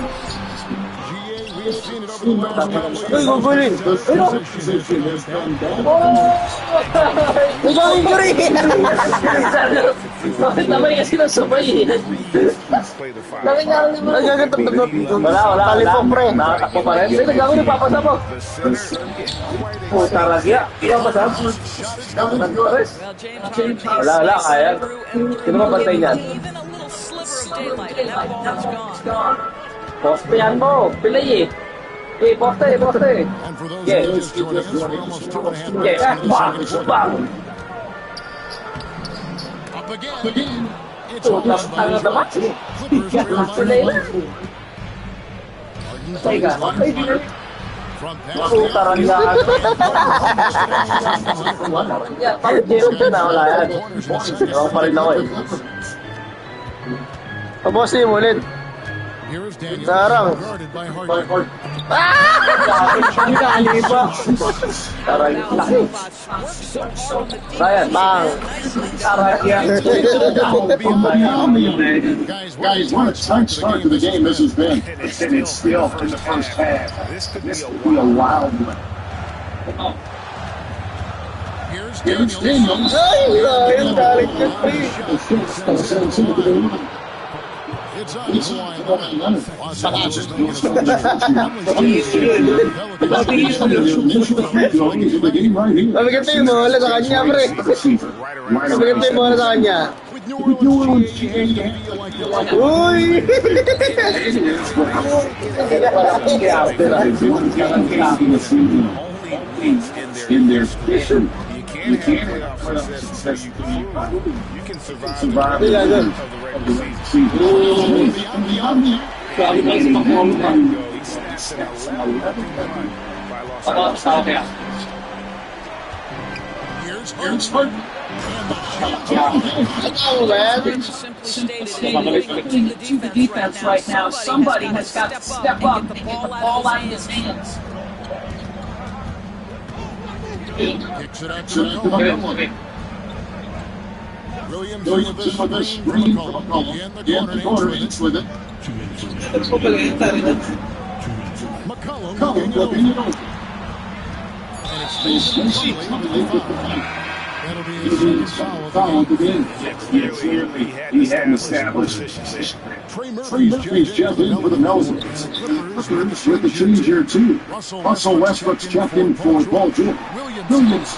GA, we've seen it over the last couple of Uy, gugulin. The position has gone down. Uy, injury. Bakit naman kasi nasabay eh? Play the foul. Nagagatot. Wala. Talipong pre. Nakatakbo pa rin. Sige, gagawin yung papasa mo. The center. Puta lagya. Papasa. Well, James Wala, kaya. Sino ba bantay niyan? even a little sliver of daylight, and that ball is gone. Poste yan mo. Pilay eh. Eh, poste. And for those Yeah. who just joining us, we're almost 2.5 minutes Yeah, into the bang, second quarter. bang. Up again. It's Puta, over by tanga naman. Clippers trail by Pilay na. one. Teka, From past puta rangya. Pag James na wala yan. Ewan pa rin ako eh. Pabosin mo ulit. Here's Daniel Sarang. guarded by Harden. Ang gali pa. Taray. Laki. Ryan. Bang. Guys, what a tight start to the game this has been. And it's still in the first half. This could This be a could be a wild wild one. Here's Here's Daniels. Daniels. Ay, grabe. Ang galing ko pre. It's on Kawhi Leonard. Los Angeles making a switch. Mabigyan mo wala sa kanya pre. Mabigyan mo wala sa kanya. With New Orleans, GA, you feel like you're like Uy! In their position. You can't have playoff success. You can survive Hindi lang dun. of the regular season. Sabi ko sa mga He snaps an 11-1 by Los Angeles. here's Harden. Ano ba yan? Simply stated, To the defense right now, somebody has got to step up and get the ball out of his hands. Kicks it out to McCollum. Williams with a screen from McCollum. In the corner, each with it. McCollum looking it over. And it's Stacey coming in with the fight. That'll be his second foul of the game. Clearly, he hadn't established position. Trey Murphy's jumped in for the Melvins. Clippers with the change here, too. Russell Westbrook's checked in for Paul George. Williams.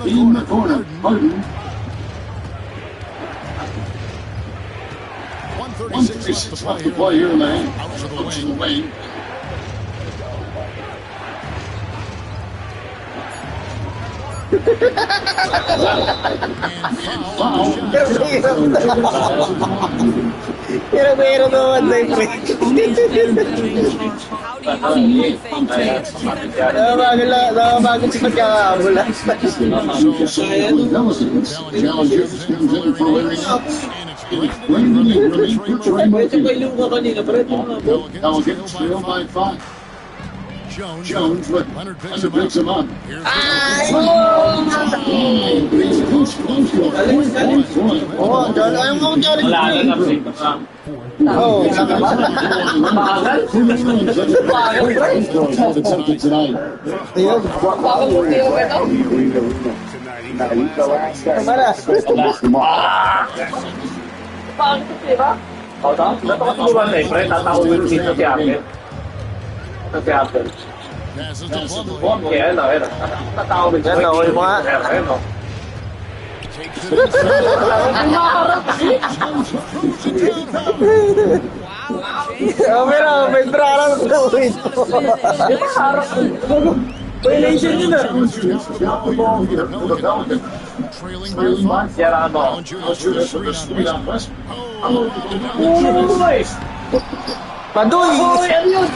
In the corner, Harden. 136 left to play here in the hand. Out to the wing. Pero naman na yung Nakabagod si pagkakaabula. Jones, but Leonard picks him up. Padoy! Ano yun?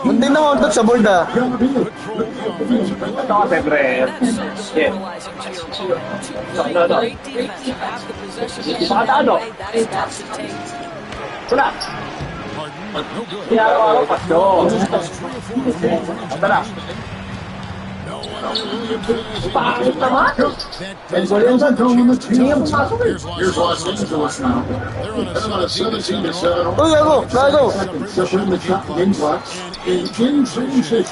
Munti na ako sa board ah. Ito kasi pre. Makataano? Wala. Araw-araw pa siya. Tara. Pangit naman. And Williams are going to the team. Here's Los Angeles now. They're on a 17-7. Uy, gago! Session in the top game blocks. In transition,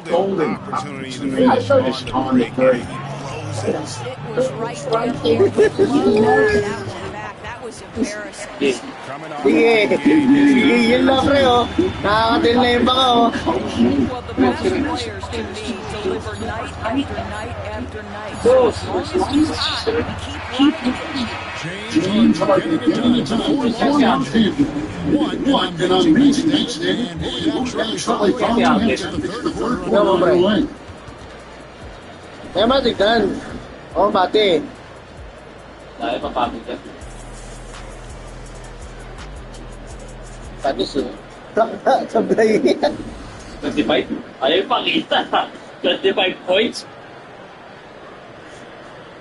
golden opportunity to finish on the play. It was right there. That was embarrassing. Sige, yun lang pre oh. Nakakatil na yung baka oh. Well, the best players to me deliver night after night after night. So as long as he's hot, keep running. James Harden getting into the fourth quarter. One and on amazing next day. Probably following him to the third quarter away. Kaya matigdan. Oh, bate. Dahil papapit yan. Patis eh. Sablay. 25? Ayaw pakita. 25 points?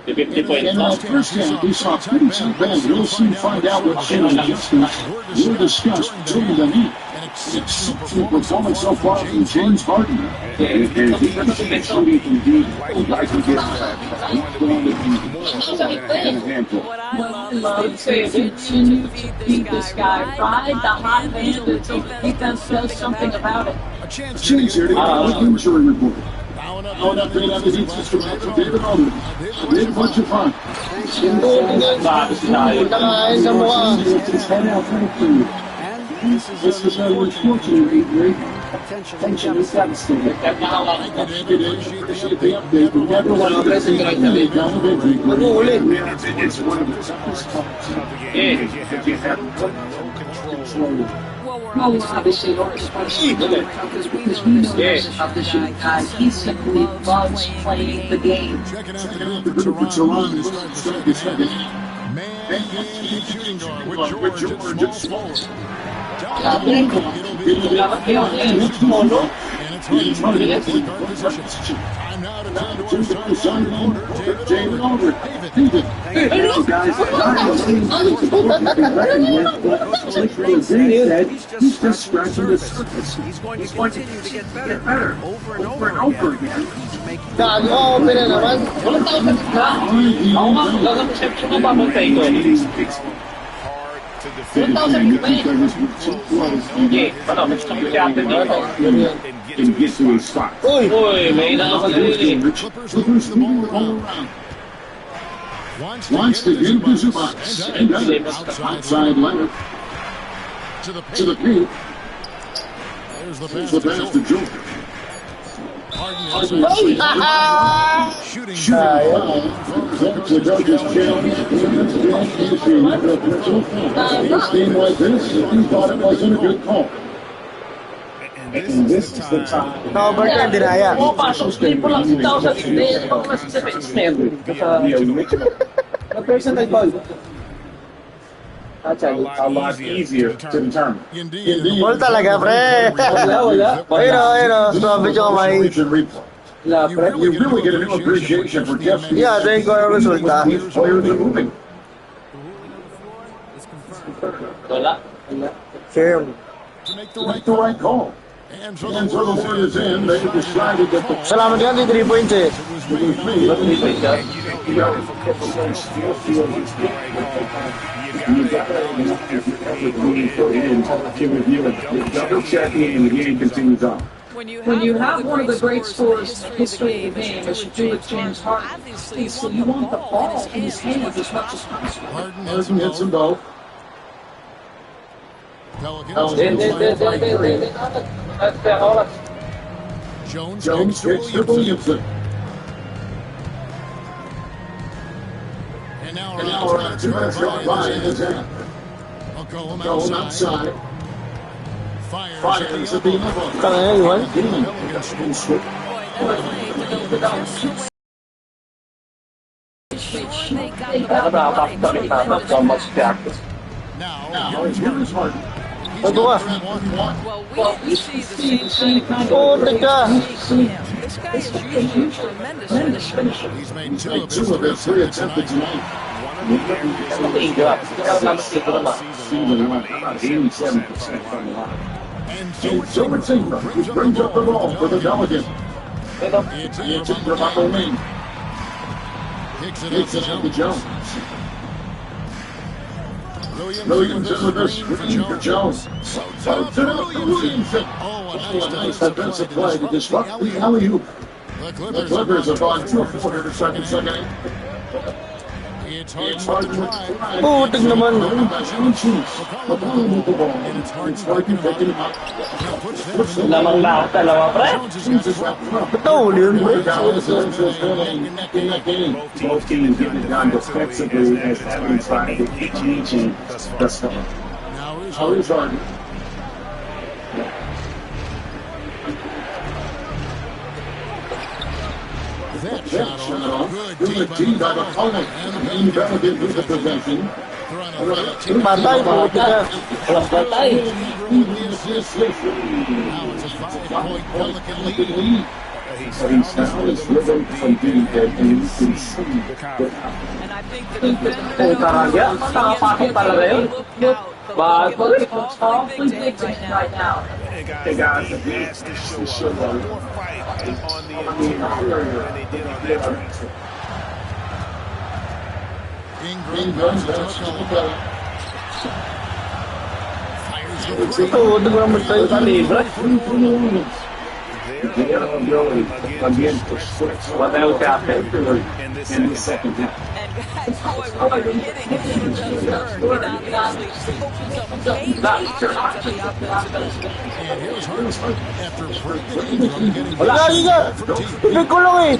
50 points And pa. first half, we saw pretty bad. We'll soon find out what changed adjustments were discussed during the meet. Exceptional performance so far from James Harden. And he can truly indeed like to get he's going to be an example. What I love is to continue to feed this guy. Ride the hot hand until the defense does something about it. A chance here to get a quick injury report. Now an update on the Heat system after David Aldridge. David, what's your find? Nakain sa mukha. This is unfortunately great. Potentially devastating. Appreciate the update. We never want to get Mag-uulit. It's one of the toughest parts of the game. You have no control. Well, we're obviously responsible because we know this of the shooting guy. He simply loves playing the game. Checking out the group for Toronto. Second. Man shooting guard with George at small. And it's running. Time now to to the sideline quarter, Jalen Aldridge. Those guys he's just scratching the surface. He's going to continue to get better over and over again. Gago ka, open na naman. Walang tao sa gitna. Ako nga, gagawin siya kung babantay ko. Walang tao sa gitna eh. Okay, ano, mas kami siya atin dito. And get to his spot. Uy! Uy, may nakakagawin eh. Clippers moving all around. Wants to get into Zubac. And outside Leonard. To the paint. There's the pass to Joker. Shooting. The judges challenge. This game like this, he thought it wasn't a good call. And this is the time. Na-overturn, dinaya. Oo, pasok. Triple lang si tao sa gitna eh. Ano kasi sa basement? Na personal ball. A lot easier to determine. Indeed. Ball talaga, pre. Wala. Ayun o. Swabe siya kamay. Wala, pre. You really get a new appreciation for Jeff. Yeah, tingin ko ang resulta. These players are moving. Wala. Firm. To make the right call. And so the Warriors in, they decided that the Salamat yan, di 3 points eh. double checking and the game continues on. When you have one of the great scorers in the history of the game, as you do with James Harden, so you want the ball in his hands as much as possible. Harden hits them both. Jones hits to Williamson. And now we're on to Ryan is in. Going outside. Fires at the elbow. Tanga yan, Iwan. Now, here's Harden. Bago ka. Well, we see the same kind Oh, teka. This guy is usually a tremendous finisher. He's made two of his three attempted tonight. Season about 87% from the line. And Silver Tinker brings up the ball for the Pelicans. It's in Rebecca Wing. Kicks it out to Jones. Williamson with a screen for Jones. Floats it out to Williamson. Oh, a nice defensive play to disrupt the alley-oop. The Clippers have gone 2-4 second. It's hard to try. Putik naman. McCollum with the ball. And it's hard to pick him up. Lamang lahat, dalawa, pre. Ba't nahuli yun? In that game, both teams getting it done defensively as evidenced by the each thus far. Now here's Harden. That shot off. Good team by McCollum. And Pelicans with the possession. Patay, putik ka. Walang patay. Now it's a 5-point Pelican lead. He's now his rhythm from being dead, and you can see the power. And I think the defender Karagya, nakapasok talaga yun. Bago rin. awfully big right now. Hey guys, the gas to show more fight on the interior than they did on that transfer. Ingram does Ito, huwag naman tayo sa libre. their ability against the switch. What else happened? In the second half. And guys, boy, when you're hitting it just work, it obviously opens up major options at the offensive end. And here's Harden after breaking Wala lagi ka. Ibig ko lang eh.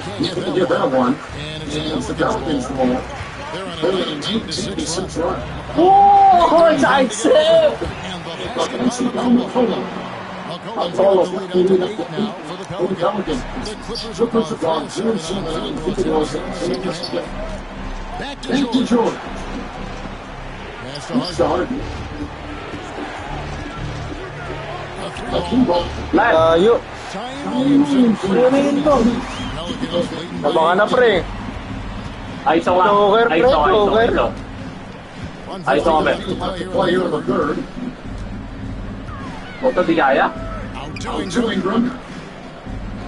get that one. And it's the Pelicans ball. They're on an 18-6 run. Oh, it's accept. And see now McCollum. McCollum leading up the 8 now for the Pelicans. The Clippers have gone 0-7. Back to Jordan. Pass to Harden. A 3-ball. Layo. Williamson. Nabangan na, pre. Ay, so nga. Joker, Ay, pre, so, Joker. Ay, so nga. Player of the third. Ito, di kaya? Out to Ingram.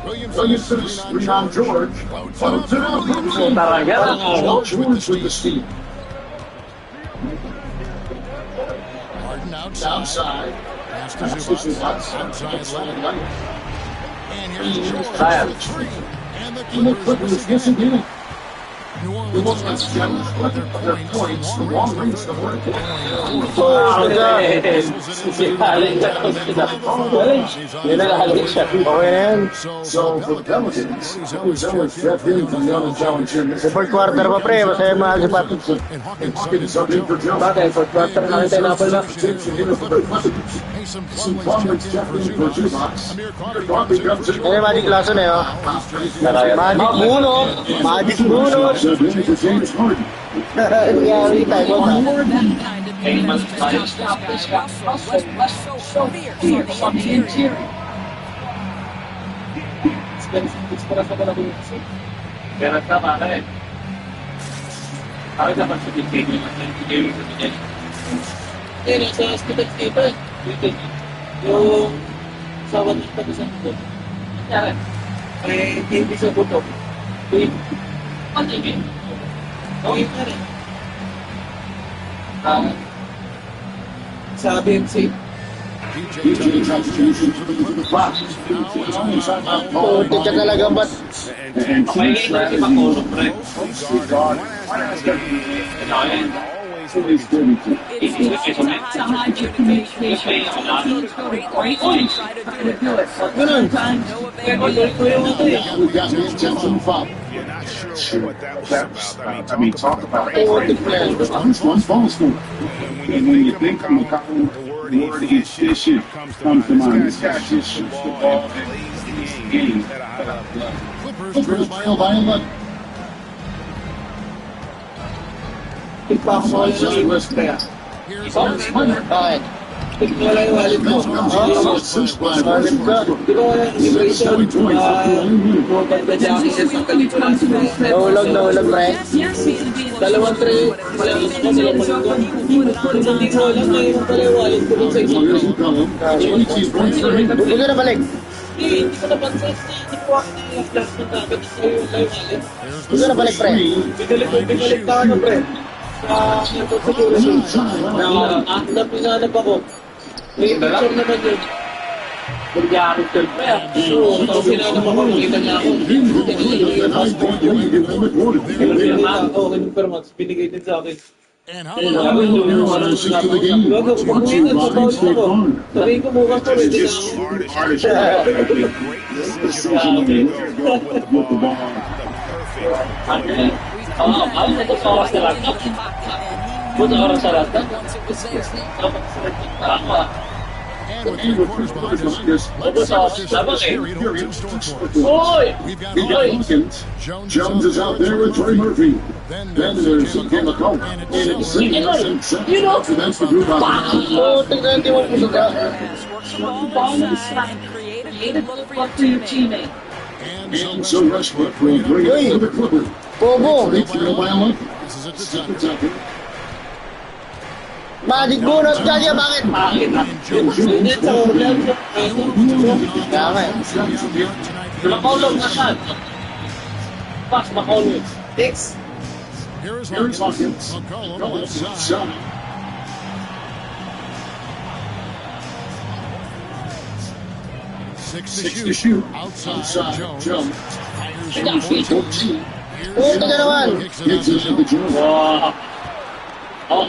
Williamson's rebound George. Out to Williamson. Taraga. George with the steal. Harden Outside. Pass to Zubac. Outside left. And here's George Kaya. for the three. And the And the Clippers Clippers miss again. New The Orleans Wolves has challenge their points. The long range the work. Haling ka lang sila. Yun ang haling siya. Okay na yan. So for the Pelicans, that was stepped in from the other challenger. Fourth quarter pa, pre. Masaya mahal si Pat. and Hawkins up in for Jones. Bakit? Fourth quarter na kita inapal na. Mason Some Plumlee Plumlee stepped in for Zubac. Amir Carter Carter comes in. Yan yung Magic Lason eh, oh. Magic Bruno. Magic Bruno. Stepped in for James Harden. Nangyari tayo ba? Stop this guy. Hustle, so fierce on the interior. Kaya tama na eh. Ako dapat sa bigay Yan, sa hospital dito. Yung sawa dito sa buto. Kaya Ay, hindi sa buto. ano yun? Okay na rin. Sa BMC. DJ contribution to the Fox. Puti ka talaga, ba't? And Okay, two na si Makulong, pre. guard. Is 32. To hide your communication. Teams go to great lengths to do it. But sometimes We got the intention foul. You're not sure what that was about. I mean, talk about it. This one's ball school. And when you think on the column, the word is issue comes to mind. This guy just shoots the ball and plays the game at a high level. Clippers trail by 11. Ipakasal sa West Bath. Bakit? wala yung wallet mo. Assist by Westbrook. Di ba wala yung immigration? Mobile na jacket. Nahulog, pre. Dalawang tray. Wala yung isa sila malungkot. Hindi ko alam na yung pala yung wallet ko dun sa isang Here's tray. McCollum. 22 points for him. Huwag ka na balik. Hindi ko napansin. Hindi ko ako yung flash ng dagat sa yung wallet. Huwag ka na balik, pre. Binalik na ano, pre. Sa security. Napisanap ako. May picture naman yun. Kunyari ko pa. So, pag sinanap ako, makita niya ako. Pero Max, binigay din sa akin. And how Ayun, about sabi ko, Gago, pag uwi na sa bowl ako. Sabihin ko mukha ko, ready na ako. Ano na ito sa oras na lang? Buto oras sa lahat? Tama. and with 3 quarters behind us, let's see if this period holds in store for us. Oy! We've got Hawkins. Jones is out there with Trey Murphy. Then Then there's Kim McCollum. And it's You know, that's the group out. Puti ka, hindi mo pusuka. creative look for your teammate. And so Westbrook will bring it to the Clippers. Bobo. They trail by 11. This is at the top. Magic Bruno. Kaya bakit? Hindi, sa ulan. Kaya nga eh. Makulong na siya. Pas, makulong. Next. Here is Here's Hawkins. Hawkins. McCollum left side. Shot. 6 to shoot. Outside. Jones. Jones. Fires 14. Puti ka naman. Kicks it Gets into the Jones. Wow. Oh.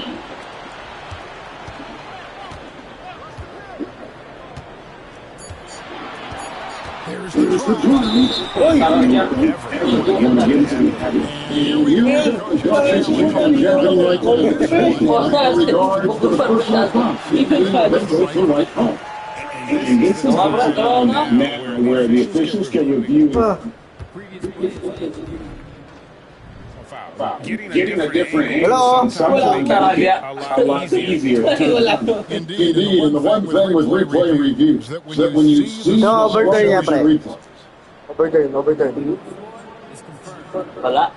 There's There's the the drive. Parang niya. Where the officials can review getting a different Hello? angle something a lot easier. Wala ko. Indeed, and the one thing with replay and reviews that when you see No, overturn slow niya, motion pre. replay, Overturn. Wala.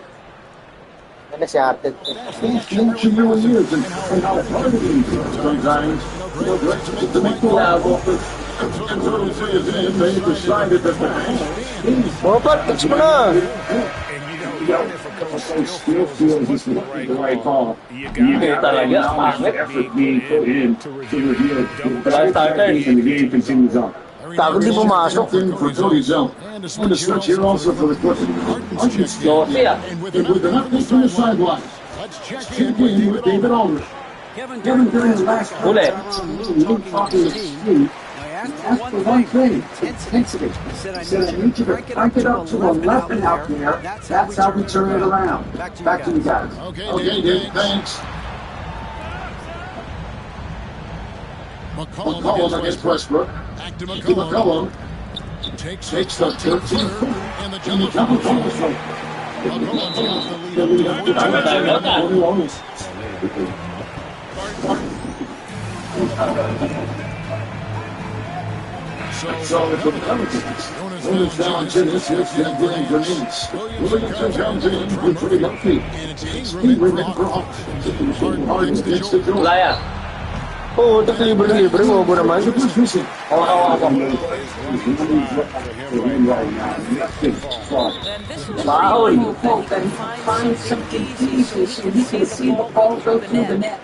Ano si Ate? Thank you million years and how hard it is sometimes to make the labo. And so they decided that Bopal, pitch mo na! still feels this is the right call. You got effort being put in to reveal and the game continues on. Takot di pumasok. For Cody Zone. And the switch here also for the Clippers. With an update from the sideline. Let's check in with David Aldridge. Kevin Durant last Uli. asked for one thing, intensity. He said, I need you to crank it up to 11 out there. That's how we turn it around. Back to you guys. Okay, Dave, thanks. McCollum against Westbrook. Back to McCollum. Takes the 13th and the jump from So for the Pelicans, Williams down to this, here's the getting grenades. Williams comes in, we're pretty healthy. Ingram and Brock. Harden against the door. Wala yan. Oo, ito libre-libre mo mo naman. Bahoy. Find something easy so you can see the ball go through the net.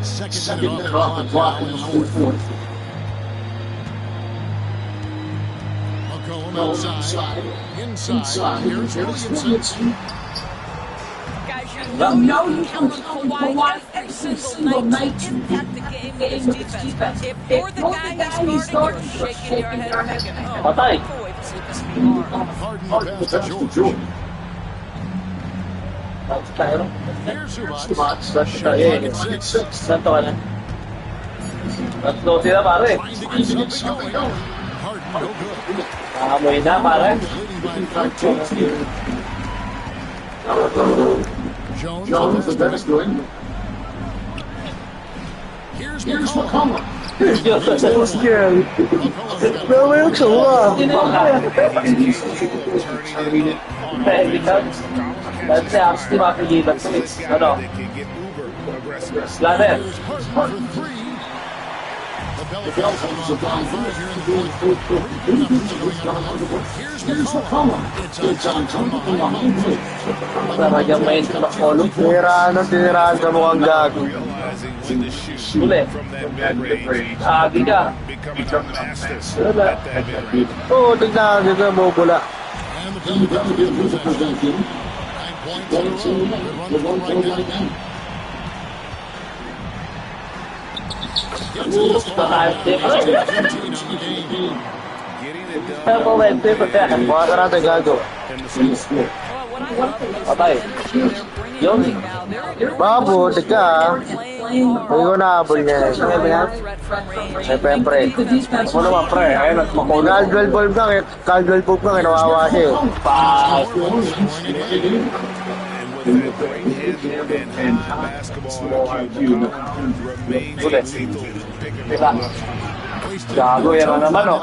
Second minute off the clock in the fourth. McCollum inside. Here's Williamson. You know you can Kawhi every single night to get the game with his defense. If you're the guy who's starting, shaking your head, Patay. Harden pass to Jordan. Here's Spots. Santo ka na. Tatlo sila pare. Amoy na pare. Jones, the best doing. Here's McCollum. Pero yung sawa. That's the actually makikita ko is, ano? Ladder. Here's McCollum. It's on top of the line. Talagang may McCollum. Tiniraan ka mukhang gago. Uli. Agi ka. Wala. Oo, tignan ka dito, bubula. Mga karate gago. Patay. Yun. Babo, tika. Hindi ko nahabol niya. Siyempre. Ako naman pre. Ayun, Caldwell Pope lang. Caldwell Pope lang. Nawawa siya eh. Pass. Ulit. Diba? Gago yan na naman oh.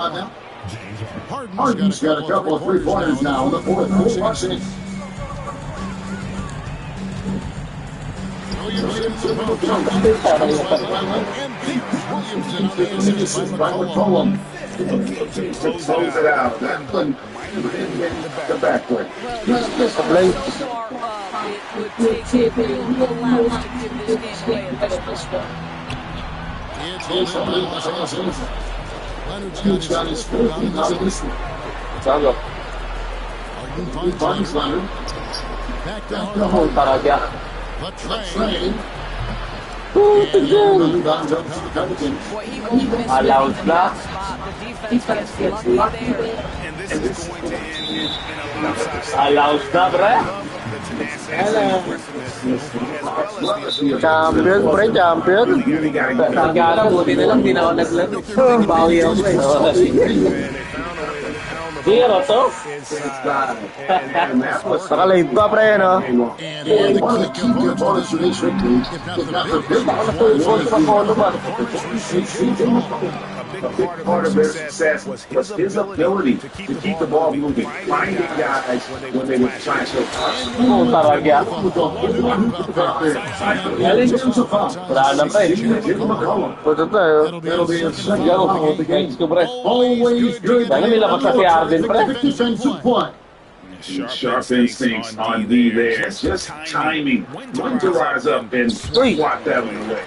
Harden's got a couple of three-pointers now in the fourth. McCollum. Close it out. The backcourt. Leonard's got his foot out of this one. Sago. Harden finds Leonard. Back to Harden. Taragya. The trade. Allowed na. Allowed na, pre. Champion, pre, champion. Nagkala, buti na lang, di na ako naglaro. Bawi ako eh. Zero to? Nakalive pa, pre, no? big part of their success was his ability to keep the ball moving, finding guys when they would try to. That'll be a second foul of the game. Always good defensive play. Sharp instincts on D there. It's just timing. When to rise up and swat that one away.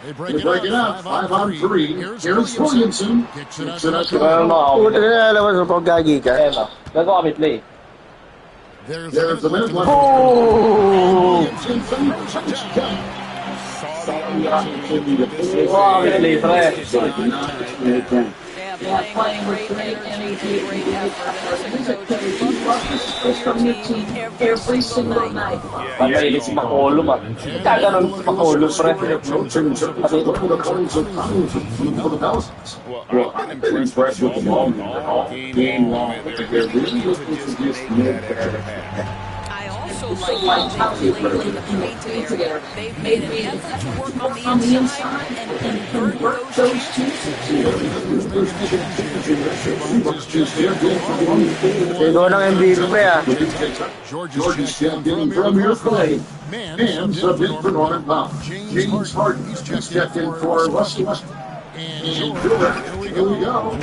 They break it out. 5-on-3. Here's Williamson. Kicks it out to Puta na naman sa paggagi ka. Nagawa kami play. There's the minute left. Yeah, playing with great energy, great effort, and as a coach, from your team every single night. Pagkaili si Macolum ah. Kaganon si Macolum, pre. Well, I've been impressed with them all game long. They're really I also like how they play together. They've made an effort to work on the inside and convert those two. Ikaw ng MVP, pre, ah. Georgia stepped in from your play. Man subbed in for Norman Powell. James Harden stepped in for Rusty West. And here we go.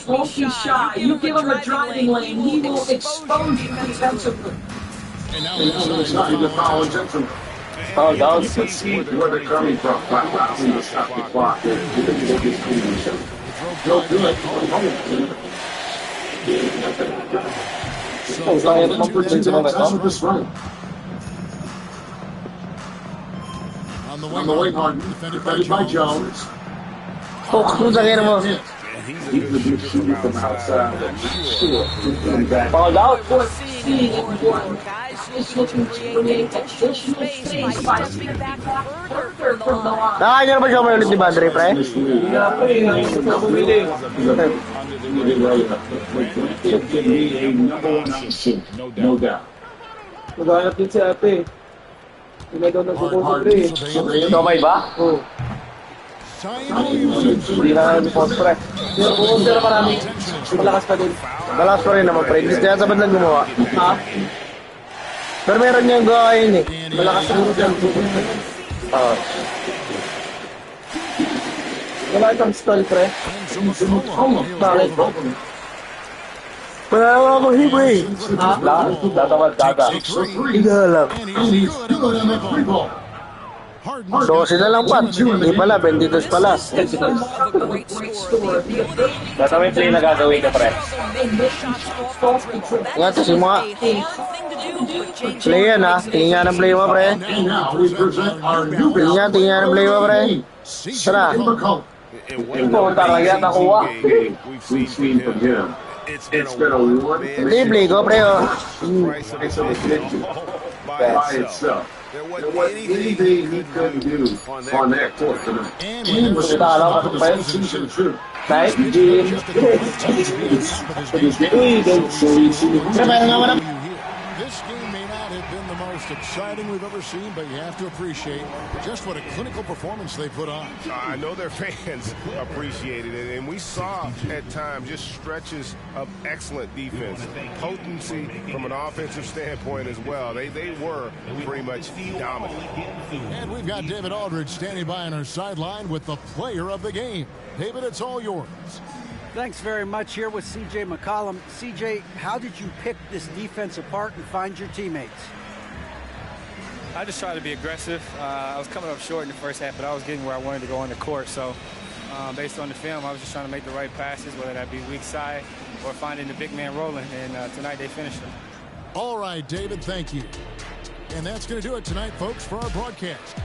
Won't be shy. You give him a driving lane, he will expose you defensively. And now it's not the foul Jensen. Oh, down. see where they're coming from. Allowing to stop the clock. Go do it. That's what this run. On the way, Harden, defended by Jones. Kung sa kaya mo. He's a good shooter from outside. Foul out. Is looking to create additional space by stepping back further from the line. Nakakanya na ba siya ulit ni Badre, pre? It can be a number one option, no doubt. Maghanap din si ate. Hindi daw nagpupunta eh. Kamay ba? Oo. Hindi na nag-post, pre. Pero pumunta na marami. Malakas pa din. Malakas pa rin naman, pre. Hindi kaya sabad lang gumawa. Ha? Pero meron niyang gawa yun, eh. Malakas sa group yan. Oo. Wala itong stall, pre. Bakit? Wala naman ako hibo, eh. Ha? Tatawad, tata. Higa lang. Dosi na lang, Pat. Hindi pala, 22 pala. Basta may play na gagawin ka, pre. Nga, kasi mga play yan, ha. Tingin nga ng play mo, pre. Tingin nga ng play mo, pre. Tara. Pumunta lang yan, nakuha. We've seen from him. It's been a one Hindi, play ko, pre, oh. by itself. There wasn't anything he couldn't do on that court tonight. And was season true. Nice, Jim. This game may not have been the most exciting we've ever seen, but you have to appreciate just what a clinical performance they put on. I know their fans appreciated it, and we saw at times just stretches of excellent defense, potency from an offensive standpoint as well. They were pretty much dominant. And we've got David Aldridge standing by on our sideline with the player of the game. David, it's all yours. Thanks very much. Here with C.J. McCollum. C.J., how did you pick this defense apart and find your teammates? I just tried to be aggressive. I was coming up short in the first half, but I was getting where I wanted to go on the court. So based on the film, I was just trying to make the right passes, whether that be weak side or finding the big man rolling. And tonight they finished them. All right, David, thank you. And that's going to do it tonight, folks, for our broadcast.